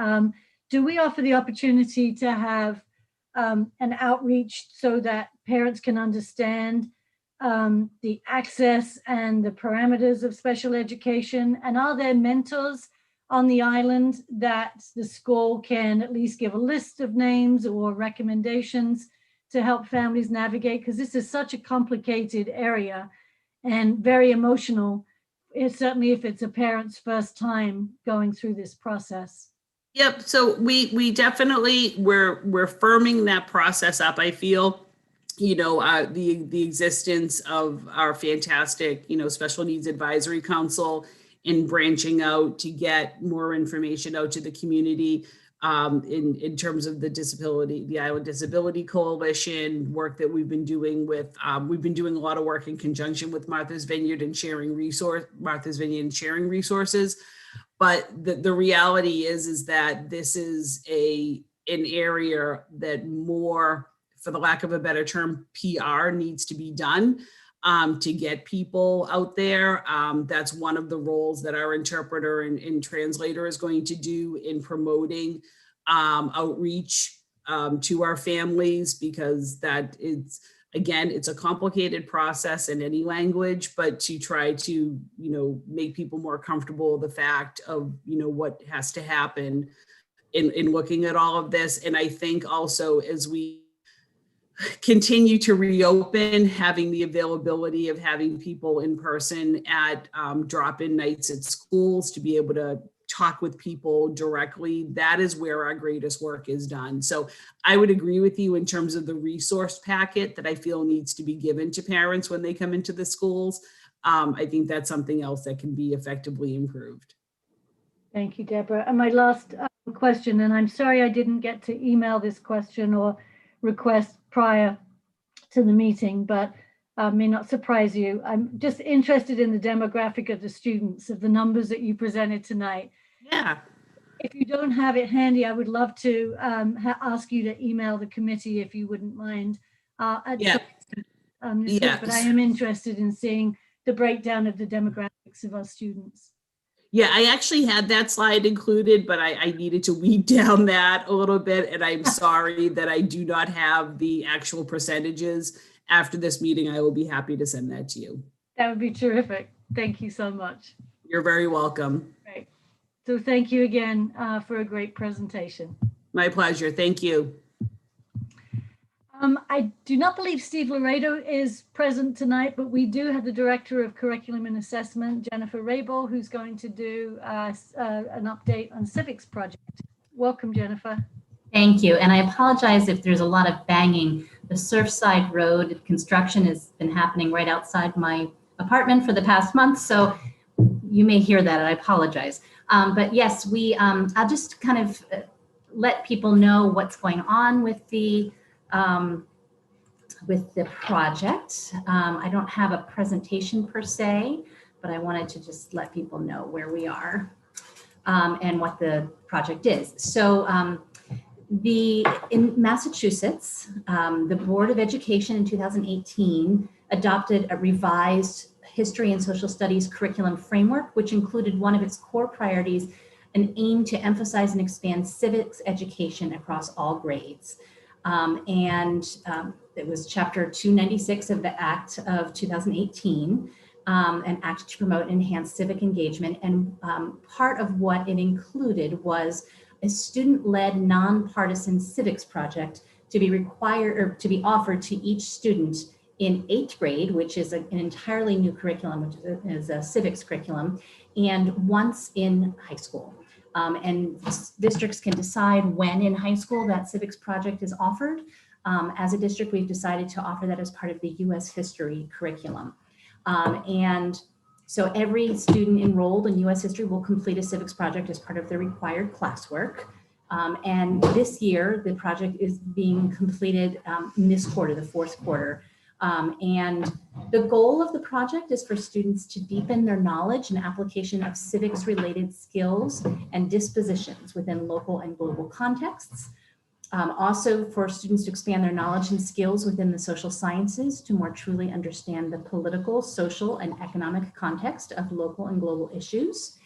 Do we offer the opportunity to have an outreach so that parents can understand the access and the parameters of special education? And are there mentors on the island that the school can at least give a list of names or recommendations to help families navigate? Because this is such a complicated area and very emotional. It's certainly if it's a parent's first time going through this process. Yep. So we definitely we're firming that process up. I feel, the existence of our fantastic, special needs advisory council in branching out to get more information out to the community in terms of the Island Disability Coalition work that we've been doing with, we've been doing a lot of work in conjunction with Martha's Vineyard and sharing resources. But the reality is that this is an area that more, for the lack of a better term, PR needs to be done to get people out there. That's one of the roles that our interpreter and translator is going to do in promoting outreach to our families, because that is, again, it's a complicated process in any language, but to try to, make people more comfortable with the fact of, what has to happen in looking at all of this. And I think also as we continue to reopen, having the availability of having people in person at drop-in nights at schools to be able to talk with people directly, that is where our greatest work is done. So I would agree with you in terms of the resource packet that I feel needs to be given to parents when they come into the schools. I think that's something else that can be effectively improved. Thank you, Deborah. And my last question, and I'm sorry I didn't get to email this question or request prior to the meeting, but may not surprise you. I'm just interested in the demographic of the students, of the numbers that you presented tonight. Yeah. If you don't have it handy, I would love to ask you to email the committee if you wouldn't mind. Yeah. This week, but I am interested in seeing the breakdown of the demographics of our students. Yeah, I actually had that slide included, but I needed to weed down that a little bit. And I'm sorry that I do not have the actual percentages. After this meeting, I will be happy to send that to you. That would be terrific. Thank you so much. You're very welcome. Great. So thank you again for a great presentation. My pleasure. Thank you. I do not believe Steve Laredo is present tonight, but we do have the Director of Curriculum and Assessment, Jennifer Rabel, who's going to do an update on Civics Project. Welcome, Jennifer. Thank you. And I apologize if there's a lot of banging. The Surfside Road construction has been happening right outside my apartment for the past month, so you may hear that, and I apologize. But yes, I'll just kind of let people know what's going on with the project. I don't have a presentation per se, but I wanted to just let people know where we are and what the project is. So in Massachusetts, the Board of Education in 2018 adopted a revised history and social studies curriculum framework, which included one of its core priorities, an aim to emphasize and expand civics education across all grades. It was Chapter 296 of the Act of 2018, an act to promote and enhance civic engagement. And part of what it included was a student-led nonpartisan civics project to be required or to be offered to each student in 8th grade, which is an entirely new curriculum, which is a civics curriculum, and once in high school. And districts can decide when in high school that civics project is offered. As a district, we've decided to offer that as part of the US history curriculum. And so every student enrolled in US history will complete a civics project as part of their required classwork. And this year, the project is being completed in this quarter, the 4th quarter. And the goal of the project is for students to deepen their knowledge and application of civics related skills and dispositions within local and global contexts. Also for students to expand their knowledge and skills within the social sciences to more truly understand the political, social, and economic context of local and global issues.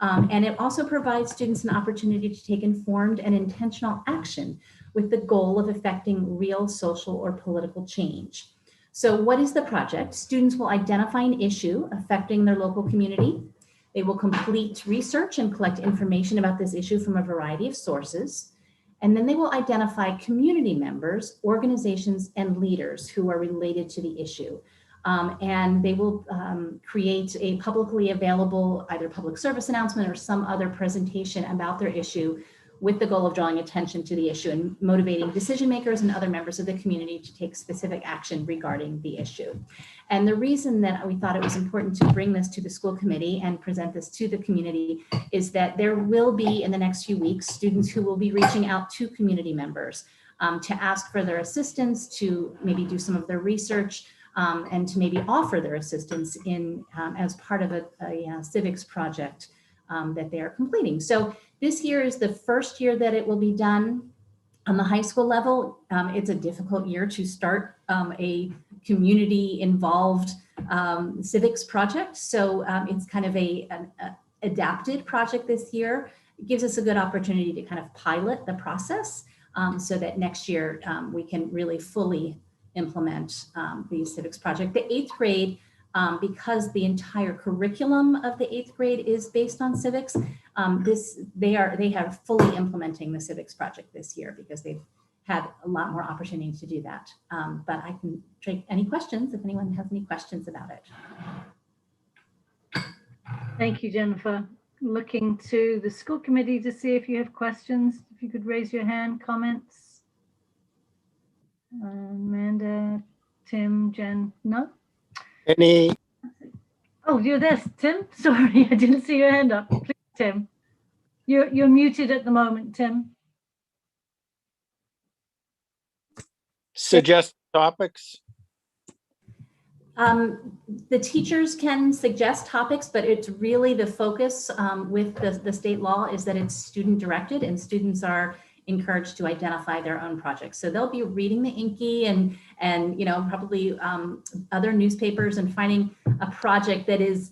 And it also provides students an opportunity to take informed and intentional action with the goal of effecting real social or political change. So what is the project? Students will identify an issue affecting their local community. They will complete research and collect information about this issue from a variety of sources. And then they will identify community members, organizations, and leaders who are related to the issue. And they will create a publicly available either public service announcement or some other presentation about their issue with the goal of drawing attention to the issue and motivating decision makers and other members of the community to take specific action regarding the issue. And the reason that we thought it was important to bring this to the school committee and present this to the community is that there will be in the next few weeks students who will be reaching out to community members to ask for their assistance, to maybe do some of their research, and to maybe offer their assistance in as part of a civics project that they are completing. So this year is the first year that it will be done on the high school level. It's a difficult year to start a community involved civics project. So it's kind of an adapted project this year. It gives us a good opportunity to kind of pilot the process so that next year we can really fully implement the civics project. The 8th grade because the entire curriculum of the 8th grade is based on civics, they have fully implementing the civics project this year because they've had a lot more opportunity to do that. But I can take any questions if anyone has any questions about it. Thank you, Jennifer. Looking to the school committee to see if you have questions. If you could raise your hand, comments. Amanda, Tim, Jen, no? Any, Oh, you're there, Tim? Sorry, I didn't see your hand up. Please, Tim. You're muted at the moment, Tim. suggest topics? The teachers can suggest topics, but it's really the focus with the state law is that it's student directed and students are encouraged to identify their own projects. So they'll be reading the Inky and probably other newspapers and finding a project that is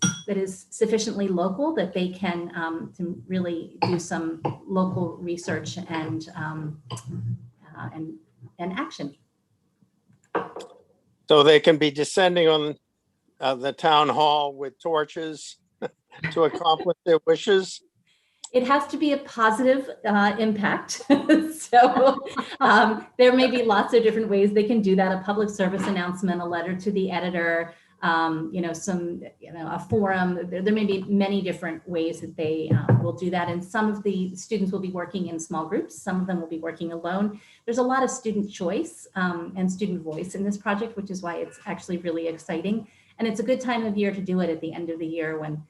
sufficiently local that they can to really do some local research and action. So they can be descending on the town hall with torches to accomplish their wishes. It has to be a positive impact. So there may be lots of different ways they can do that. A public service announcement, a letter to the editor, a forum. There may be many different ways that they will do that. And some of the students will be working in small groups. Some of them will be working alone. There's a lot of student choice and student voice in this project, which is why it's actually really exciting. And it's a good time of year to do it at the end of the year when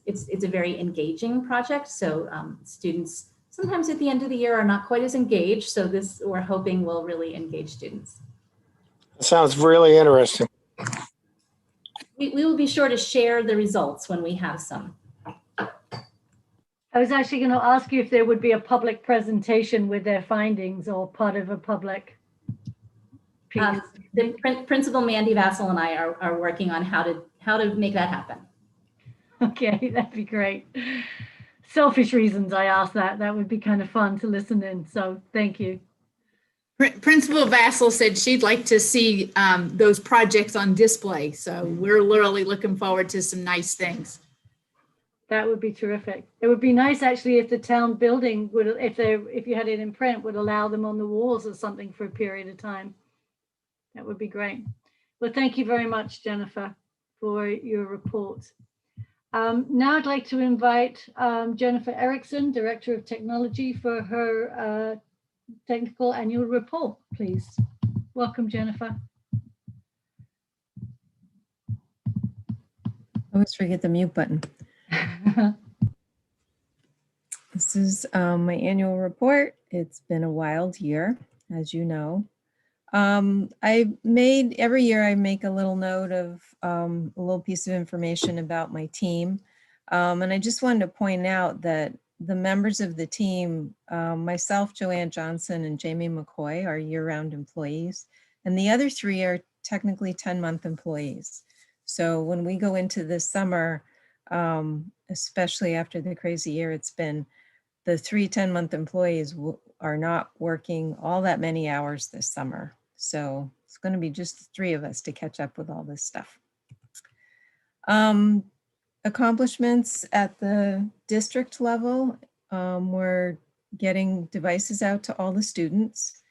it's a very engaging project. So students sometimes at the end of the year are not quite as engaged. So this we're hoping will really engage students. Sounds really interesting. We will be sure to share the results when we have some. I was actually going to ask you if there would be a public presentation with their findings or part of a public piece. The Principal Mandy Vassal and I are working on how to make that happen. Okay, that'd be great. Selfish reasons I asked that. That would be kind of fun to listen in. So thank you. Principal Vassal said she'd like to see those projects on display. So we're literally looking forward to some nice things. That would be terrific. It would be nice actually if the town building would, if you had it in print, would allow them on the walls or something for a period of time. That would be great. Well, thank you very much, Jennifer, for your report. Now I'd like to invite Jennifer Erickson, Director of Technology, for her technical annual report, please. Welcome, Jennifer. I always forget the mute button. This is my annual report. It's been a wild year, as you know. Every year I make a little note of a little piece of information about my team. And I just wanted to point out that the members of the team, myself, Joanne Johnson, and Jamie McCoy are year-round employees. And the other three are technically 10-month employees. So when we go into this summer, especially after the crazy year it's been, the 3 10-month employees are not working all that many hours this summer. So it's going to be just the 3 of us to catch up with all this stuff. Accomplishments at the district level, we're getting devices out to all the students.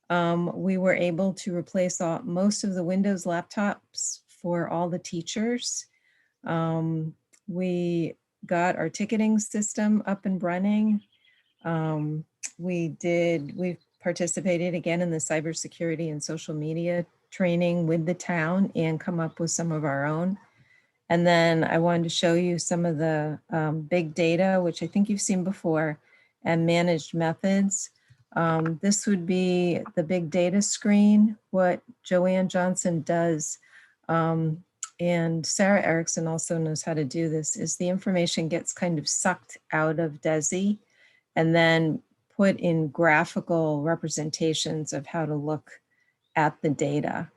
We were able to replace most of the Windows laptops for all the teachers. We got our ticketing system up and running. We participated again in the cybersecurity and social media training with the town and come up with some of our own. And then I wanted to show you some of the big data, which I think you've seen before, and managed methods. This would be the big data screen, what Joanne Johnson does. And Sarah Erickson also knows how to do this, is the information gets kind of sucked out of DESI and then put in graphical representations of how to look at the data.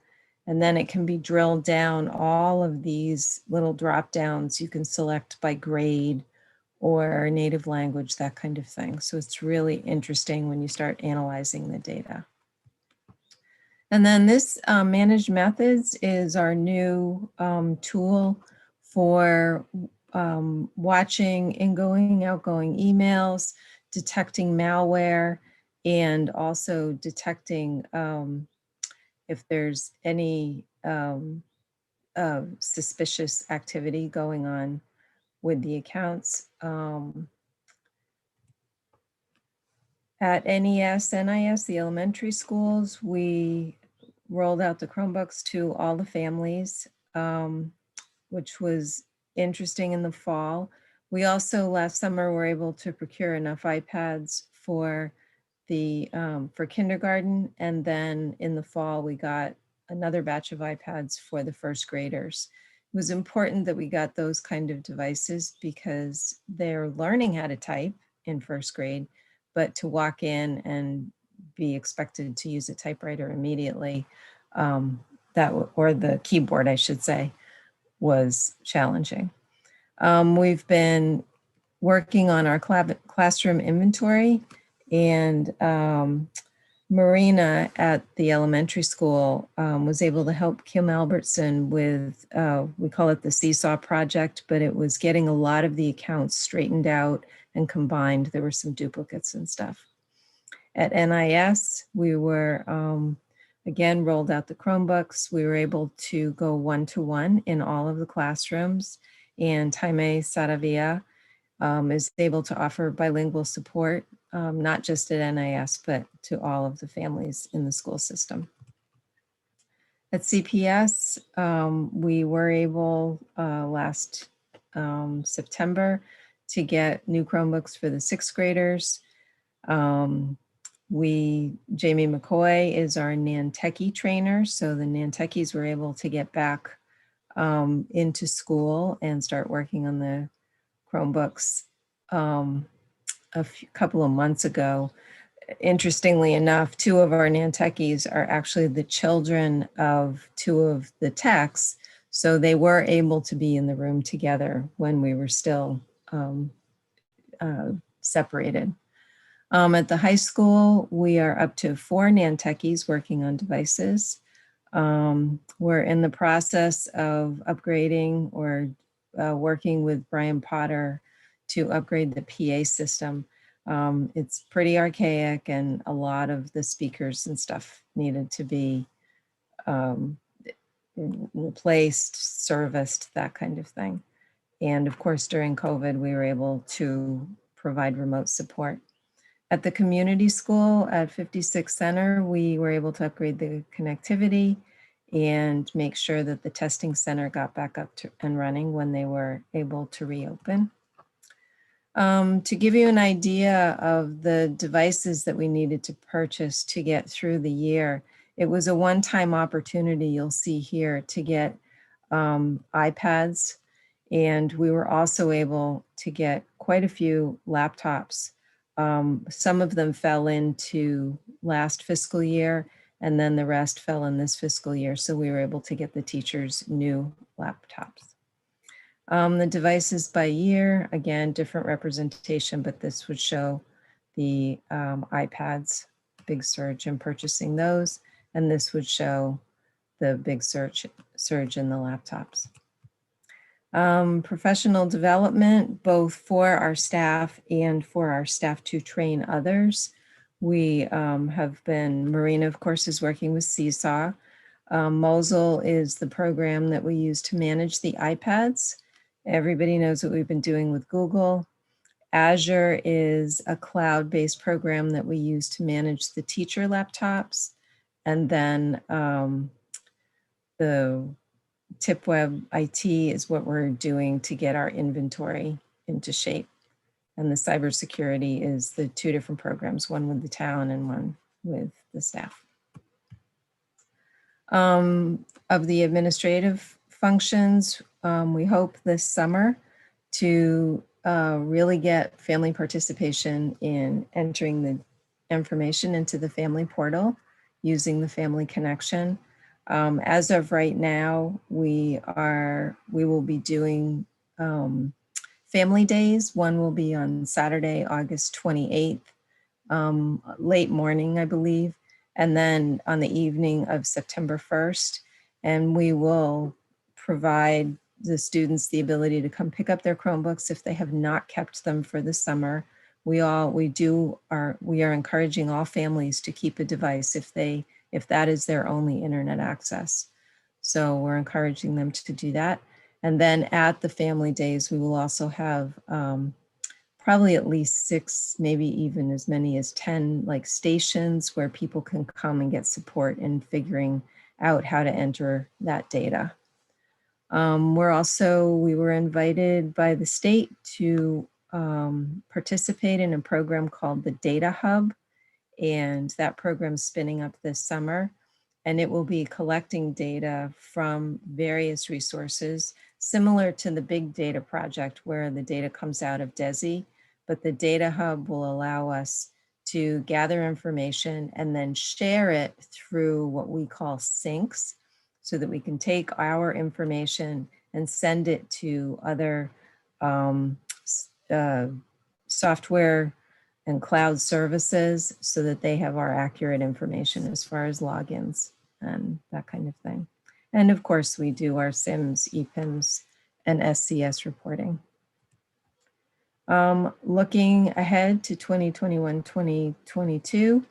And then it can be drilled down all of these little drop downs. You can select by grade or native language, that kind of thing. So it's really interesting when you start analyzing the data. And then this Managed Methods is our new tool for watching ingoing, outgoing emails, detecting malware, and also detecting if there's any suspicious activity going on with the accounts. At NES, the elementary schools, we rolled out the Chromebooks to all the families, which was interesting in the fall. We also last summer were able to procure enough iPads for the for kindergarten, and then in the fall we got another batch of iPads for the first graders. It was important that we got those kind of devices because they're learning how to type in first grade, but to walk in and be expected to use a typewriter immediately, or the keyboard, I should say, was challenging. We've been working on our classroom inventory, and Marina at the elementary school was able to help Kim Albertson with, we call it the Seesaw Project, but it was getting a lot of the accounts straightened out and combined. There were some duplicates and stuff. At NIS, we were, again, rolled out the Chromebooks. We were able to go one-to-one in all of the classrooms, and Jaime Saravia is able to offer bilingual support, not just at NIS, but to all of the families in the school system. At CPS, we were able last September to get new Chromebooks for the 6th graders. Jamie McCoy is our Nantucket trainer, so the Nantuckies were able to get back into school and start working on the Chromebooks couple of months ago. Interestingly enough, 2 of our Nantuckies are actually the children of 2 of the techs, so they were able to be in the room together when we were still separated. At the high school, we are up to 4 Nantuckies working on devices. We're in the process of upgrading or working with Brian Potter to upgrade the PA system. It's pretty archaic, and a lot of the speakers and stuff needed to be replaced, serviced, that kind of thing. And of course, during COVID, we were able to provide remote support. At the community school at 56 Center, we were able to upgrade the connectivity and make sure that the testing center got back up and running when they were able to reopen. To give you an idea of the devices that we needed to purchase to get through the year, it was a one-time opportunity, you'll see here, to get iPads, and we were also able to get quite a few laptops. Some of them fell into last fiscal year, and then the rest fell in this fiscal year, so we were able to get the teachers new laptops. The devices by year, again, different representation, but this would show the iPads, big surge in purchasing those, and this would show the big surge in the laptops. Professional development, both for our staff and for our staff to train others. We have been, Marina, of course, is working with Seesaw. Mosul is the program that we use to manage the iPads. Everybody knows what we've been doing with Google. Azure is a cloud-based program that we use to manage the teacher laptops. And then the TipWeb IT is what we're doing to get our inventory into shape. And the cybersecurity is the 2 different programs, one with the town and one with the staff. Of the administrative functions, we hope this summer to really get family participation in entering the information into the family portal using the Family Connection. As of right now, we will be doing family days. One will be on Saturday, August 28th, late morning, I believe. and then on the evening of September 1st. And we will provide the students the ability to come pick up their Chromebooks if they have not kept them for the summer. We are encouraging all families to keep a device if that is their only internet access. So we're encouraging them to do that. And then at the family days, we will also have probably at least 6, maybe even as many as 10 like stations where people can come and get support in figuring out how to enter that data. We were invited by the state to participate in a program called the Data Hub, and that program's spinning up this summer, and it will be collecting data from various resources, similar to the Big Data Project where the data comes out of DESI, but the Data Hub will allow us to gather information and then share it through what we call syncs, so that we can take our information and send it to other software and cloud services so that they have our accurate information as far as logins and that kind of thing. And of course, we do our SIMS, EPIMS, and SCS reporting. Looking ahead to 2021, 2022,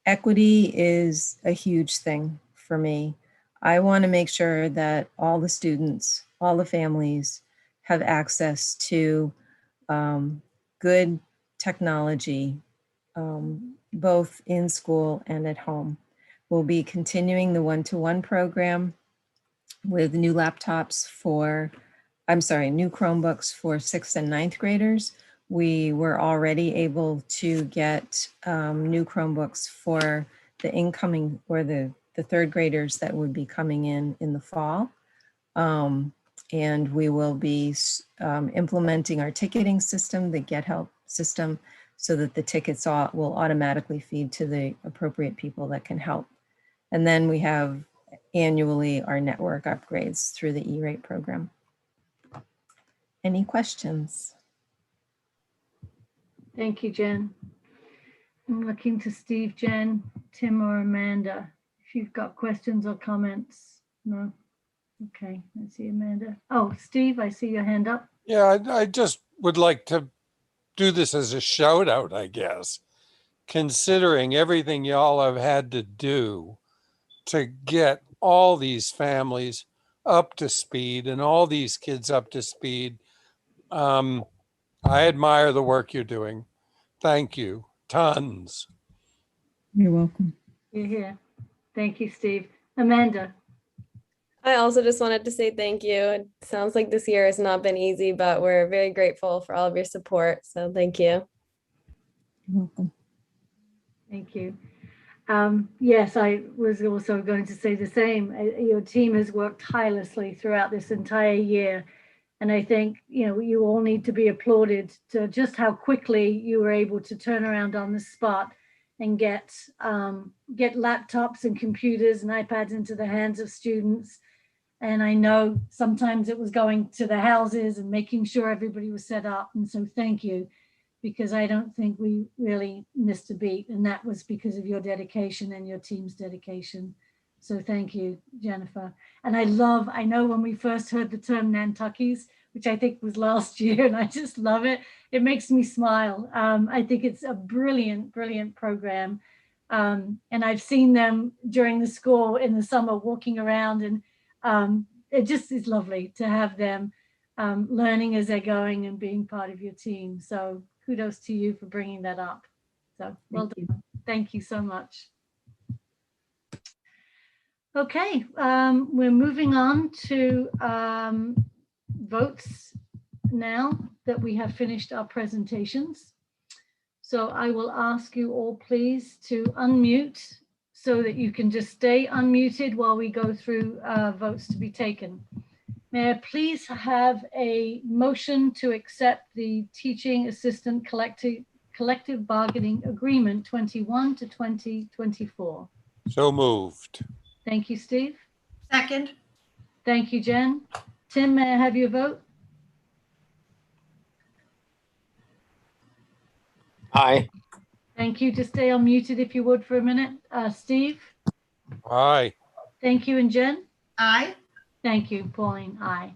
equity is a huge thing for me. I want to make sure that all the students, all the families have access to good technology, both in school and at home. We'll be continuing the one-to-one program with new Chromebooks for 6th and 9th graders. We were already able to get new Chromebooks for the incoming or the 3rd graders that would be coming in the fall. And we will be implementing our ticketing system, the Get Help system, so that the tickets will automatically feed to the appropriate people that can help. And then we have annually our network upgrades through the E-rate program. Any questions? Thank you, Jen. I'm looking to Steve, Jen, Tim, or Amanda. If you've got questions or comments. No? Okay, I see Amanda. Oh, Steve, I see your hand up. Yeah, I just would like to do this as a shout out, I guess, considering everything y'all have had to do to get all these families up to speed and all these kids up to speed. I admire the work you're doing. Thank you. Tons. You're welcome. You're here. Thank you, Steve. Amanda. I also just wanted to say thank you. It sounds like this year has not been easy, but we're very grateful for all of your support. So thank you. You're welcome. Thank you. Yes, I was also going to say the same. Your team has worked tirelessly throughout this entire year. And I think, you all need to be applauded to just how quickly you were able to turn around on the spot and get laptops and computers and iPads into the hands of students. And I know sometimes it was going to the houses and making sure everybody was set up. And so thank you, because I don't think we really missed a beat. And that was because of your dedication and your team's dedication. So thank you, Jennifer. And I know when we first heard the term Nantuckies, which I think was last year, and I just love it. It makes me smile. I think it's a brilliant, brilliant program. And I've seen them during the school in the summer walking around, and it just is lovely to have them learning as they're going and being part of your team. So kudos to you for bringing that up. So well done. Thank you so much. Okay, we're moving on to votes now that we have finished our presentations. So I will ask you all please to unmute so that you can just stay unmuted while we go through votes to be taken. May I please have a motion to accept the Teaching Assistant Collective Bargaining Agreement 21 to 2024? So moved. Thank you, Steve. Second. Thank you, Jen. Tim, may I have your vote? Aye. Thank you. Just stay unmuted if you would for a minute. Steve? Aye. Thank you. And Jen? Aye. Thank you. Pauline, aye.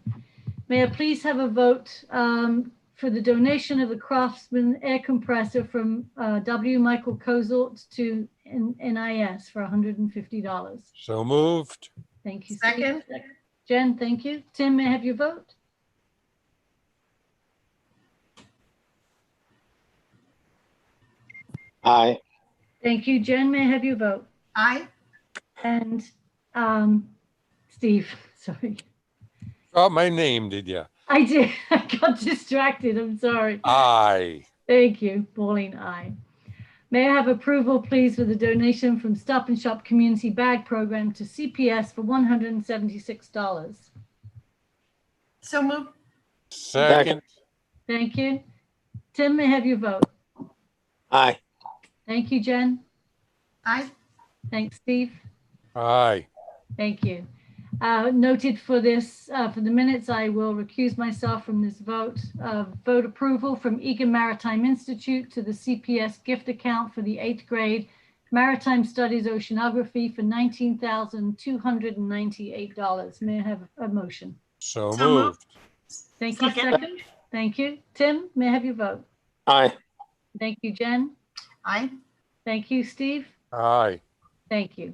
May I please have a vote for the donation of the Craftsman air compressor from W. Michael Kozort to NIS for $150. So moved. Thank you. Steve. Second. Jen, thank you. Tim, may I have your vote? Aye. Thank you. Jen, may I have your vote? Aye. And Steve, sorry. Got my name, did you? I did. I got distracted. I'm sorry. Aye. Thank you. Pauline, aye. May I have approval, please, for the donation from Stop and Shop Community Bag Program to CPS for $176? So moved. Second. Thank you. Tim, may I have your vote? Aye. Thank you, Jen. Aye. Thanks, Steve. Aye. Thank you. Noted for this, for the minutes, I will recuse myself from this vote. Vote approval from Egan Maritime Institute to the CPS gift account for the 8th grade Maritime Studies Oceanography for $19,298. May I have a motion? So So moved. Thank you. Second. Second. Thank you. Tim, may I have your vote? Aye. Thank you, Jen. Aye. Thank you, Steve. Aye. Thank you.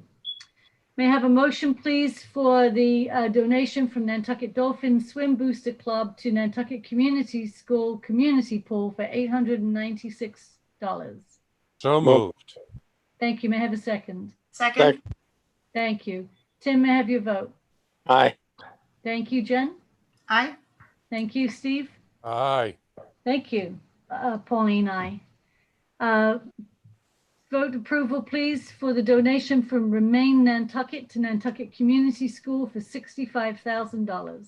May I have a motion, please, for the donation from Nantucket Dolphin Swim Booster Club to Nantucket Community School Community Pool for $896. So moved. Thank you. May I have a second? Second. Second. Thank you. Tim, may I have your vote? Aye. Thank you, Jen. Aye. Thank you, Steve. Aye. Thank you, Pauline, aye. Vote approval, please, for the donation from Remain Nantucket to Nantucket Community School for $65,000.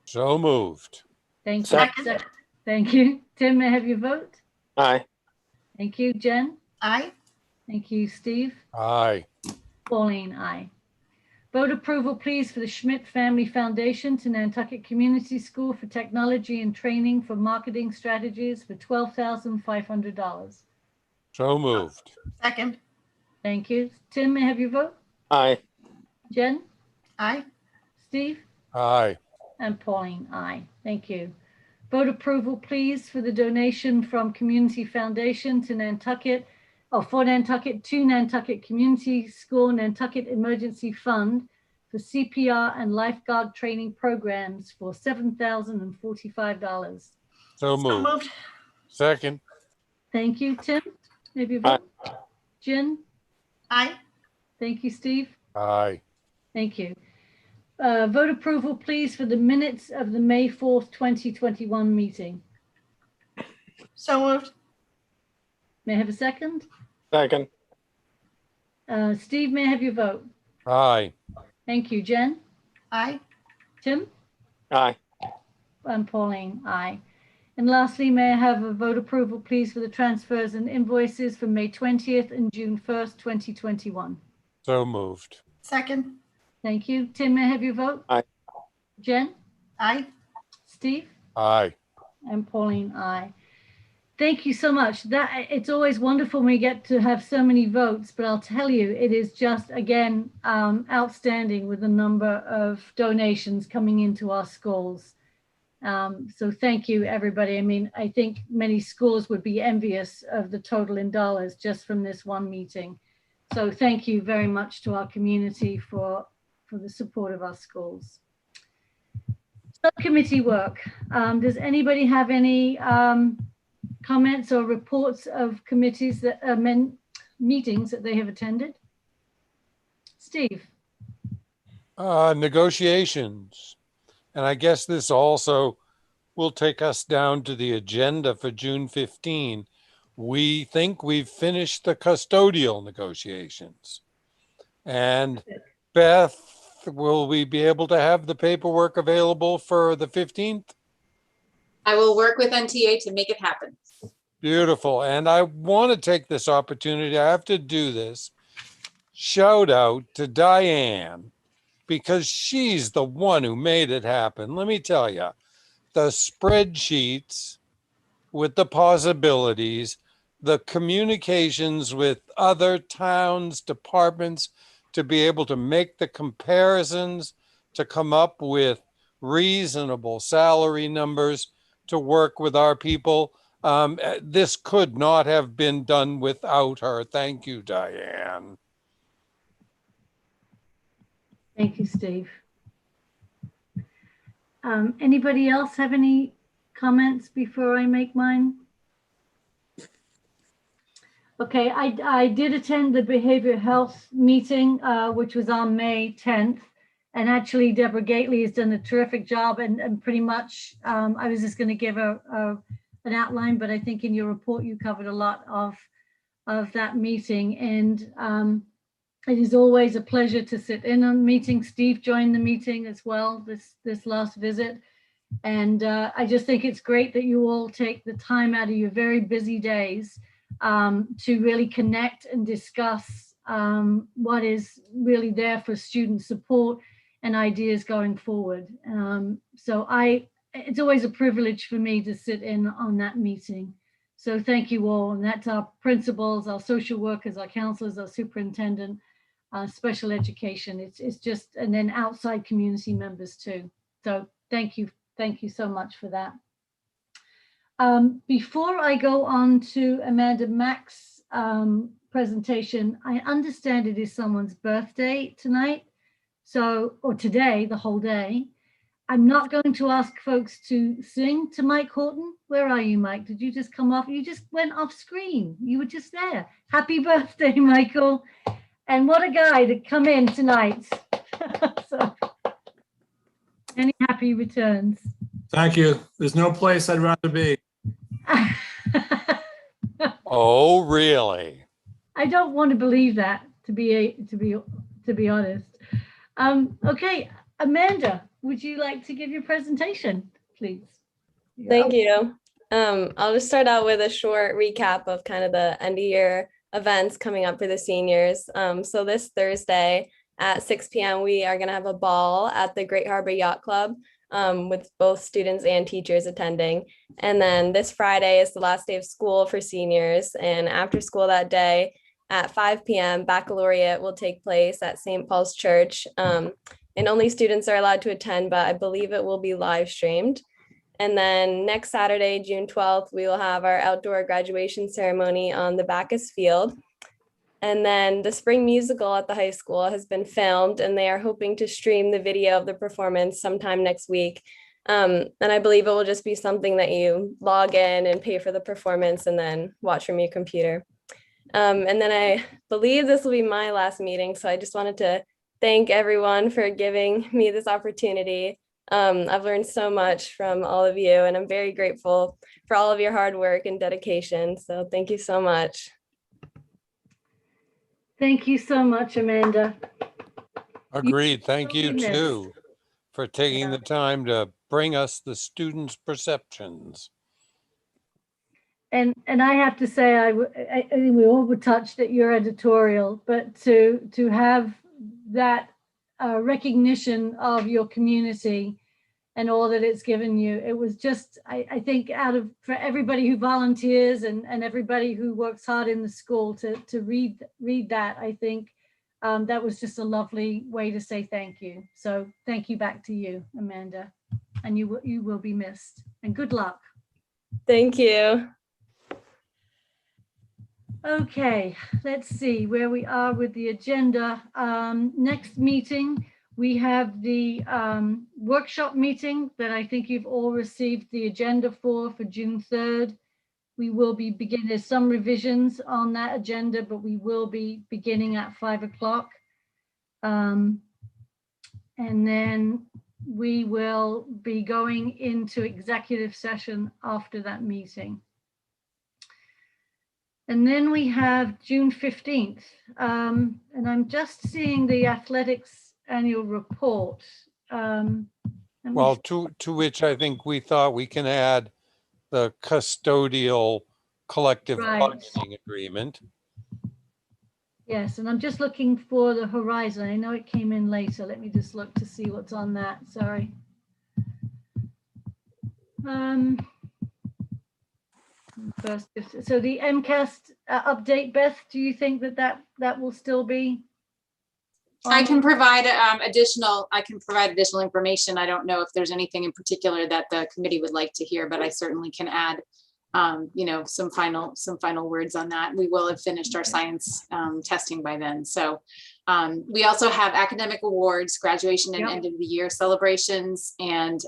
So moved. Thank you. Second. Thank you. Tim, may I have your vote? Aye. Thank you. Jen? Aye. Thank you. Steve? Aye. Pauline, aye. Vote approval, please, for the Schmidt Family Foundation to Nantucket Community School for Technology and Training for Marketing Strategies for $12,500. So moved. Second. Thank you. Tim, may I have your vote? Aye. Jen? Aye. Steve? Aye. And Pauline, aye. Thank you. Vote approval, please, for the donation from Community Foundation to Nantucket, for Nantucket to Nantucket Community School Nantucket Emergency Fund for CPR and lifeguard training programs for $7,045. So So moved. moved. Second. Thank you, Tim. Maybe a vote? Jen? Aye. Thank you, Steve. Aye. Thank you. Vote approval, please, for the minutes of the May 4th, 2021 meeting. So moved. May I have a second? Second. Steve, may I have your vote? Aye. Thank you. Jen? Aye. Tim? Aye. And Pauline, aye. And lastly, may I have a vote approval, please, for the transfers and invoices for May 20th and June 1st, 2021. So moved. Second. Thank you. Tim, may I have your vote? Aye. Jen? Aye. Steve? Aye. And Pauline, aye. Thank you so much. It's always wonderful when we get to have so many votes, but I'll tell you, it is just, again, outstanding with the number of donations coming into our schools. So thank you, everybody. I mean, I think many schools would be envious of the total in dollars just from this one meeting. So thank you very much to our community for the support of our schools. Subcommittee work. Does anybody have any comments or reports of committees that meetings that they have attended? Steve. Negotiations. And I guess this also will take us down to the agenda for June 15. We think we've finished the custodial negotiations. And Beth, will we be able to have the paperwork available for the 15th? I will work with NTA to make it happen. Beautiful. And I want to take this opportunity, I have to do this, shout out to Diane, because she's the one who made it happen. Let me tell you, the spreadsheets with the possibilities, the communications with other towns, departments, to be able to make the comparisons, to come up with reasonable salary numbers to work with our people. This could not have been done without her. Thank you, Diane. Thank you, Steve. Anybody else have any comments before I make mine? Okay, I did attend the behavioral health meeting, which was on May 10th. And actually, Deborah Gately has done a terrific job, and pretty much, I was just going to give an outline, but I think in your report, you covered a lot of that meeting. And it is always a pleasure to sit in on meetings. Steve joined the meeting as well, this last visit. And I just think it's great that you all take the time out of your very busy days to really connect and discuss what is really there for student support and ideas going forward. So it's always a privilege for me to sit in on that meeting. So thank you all. And that's our principals, our social workers, our counselors, our superintendent, special education. It's just, and then outside community members too. So thank you. Thank you so much for that. Before I go on to Amanda Mack's presentation, I understand it is someone's birthday tonight. So, or today, the whole day. I'm not going to ask folks to sing to Mike Horton. Where are you, Mike? Did you just come off? You just went off screen. You were just there. Happy birthday, Michael. And what a guy to come in tonight. So, any happy returns. Thank you. There's no place I'd rather be. Oh, really? I don't want to believe that, to be honest. Okay, Amanda, would you like to give your presentation, please? Thank you. I'll just start out with a short recap of kind of the end of year events coming up for the seniors. So this Thursday at 6 p.m. we are going to have a ball at the Great Harbor Yacht Club with both students and teachers attending. And then this Friday is the last day of school for seniors. And after school that day at 5 p.m. baccalaureate will take place at St. Paul's Church. And only students are allowed to attend, but I believe it will be live streamed. And then next Saturday, June 12th, we will have our outdoor graduation ceremony on the Bacchus Field. And then the spring musical at the high school has been filmed, and they are hoping to stream the video of the performance sometime next week. And I believe it will just be something that you log in and pay for the performance and then watch from your computer. And then I believe this will be my last meeting. So I just wanted to thank everyone for giving me this opportunity. I've learned so much from all of you, and I'm very grateful for all of your hard work and dedication. So thank you so much. Thank you so much, Amanda. Agreed. Thank you Goodness. too for taking Yeah. the time to bring us the students' perceptions. And I have to say, I think we all were touched at your editorial, but to have that recognition of your community and all that it's given you, it was just, I think for everybody who volunteers and everybody who works hard in the school to read that, I think that was just a lovely way to say thank you. So thank you back to you, Amanda, and you will be missed, and good luck. Thank you. Okay, let's see where we are with the agenda. Next meeting, we have the workshop meeting that I think you've all received the agenda for June 3rd. We will be beginning, there's some revisions on that agenda, but we will be beginning at 5 o'clock. And then we will be going into executive session after that meeting. And then we have June 15th. And I'm just seeing the athletics annual report. Well, to which I think we thought we can add the custodial collective bargaining agreement. Yes, and I'm just looking for the horizon. I know it came in later. Let me just look to see what's on that. Sorry. First, so the MCAS update, Beth, do you think that will still be? I can provide additional information. I don't know if there's anything in particular that the committee would like to hear, but I certainly can add, some final words on that. We will have finished our science testing by then. So we also have academic awards, graduation and end of the year celebrations, and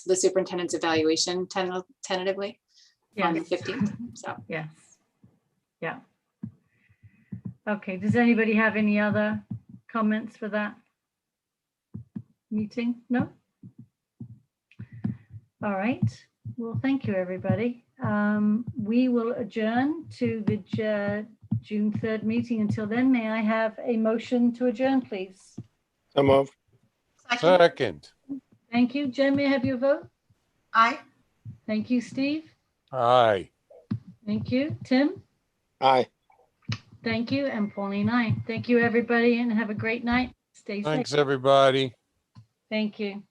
the superintendent's evaluation tentatively on the 15th. So yes, yeah. Okay. Does anybody have any other comments for that meeting? No? All right. Well, thank you, everybody. We will adjourn to the June 3rd meeting. Until then, may I have a motion to adjourn, please? So move. Second. Thank you. Jen, may I have your vote? Aye. Thank you, Steve. Aye. Thank you. Tim? Aye. Thank you. And Pauline, aye. Thank you, everybody, and have a great night. Stay safe. Thanks, everybody. Thank you.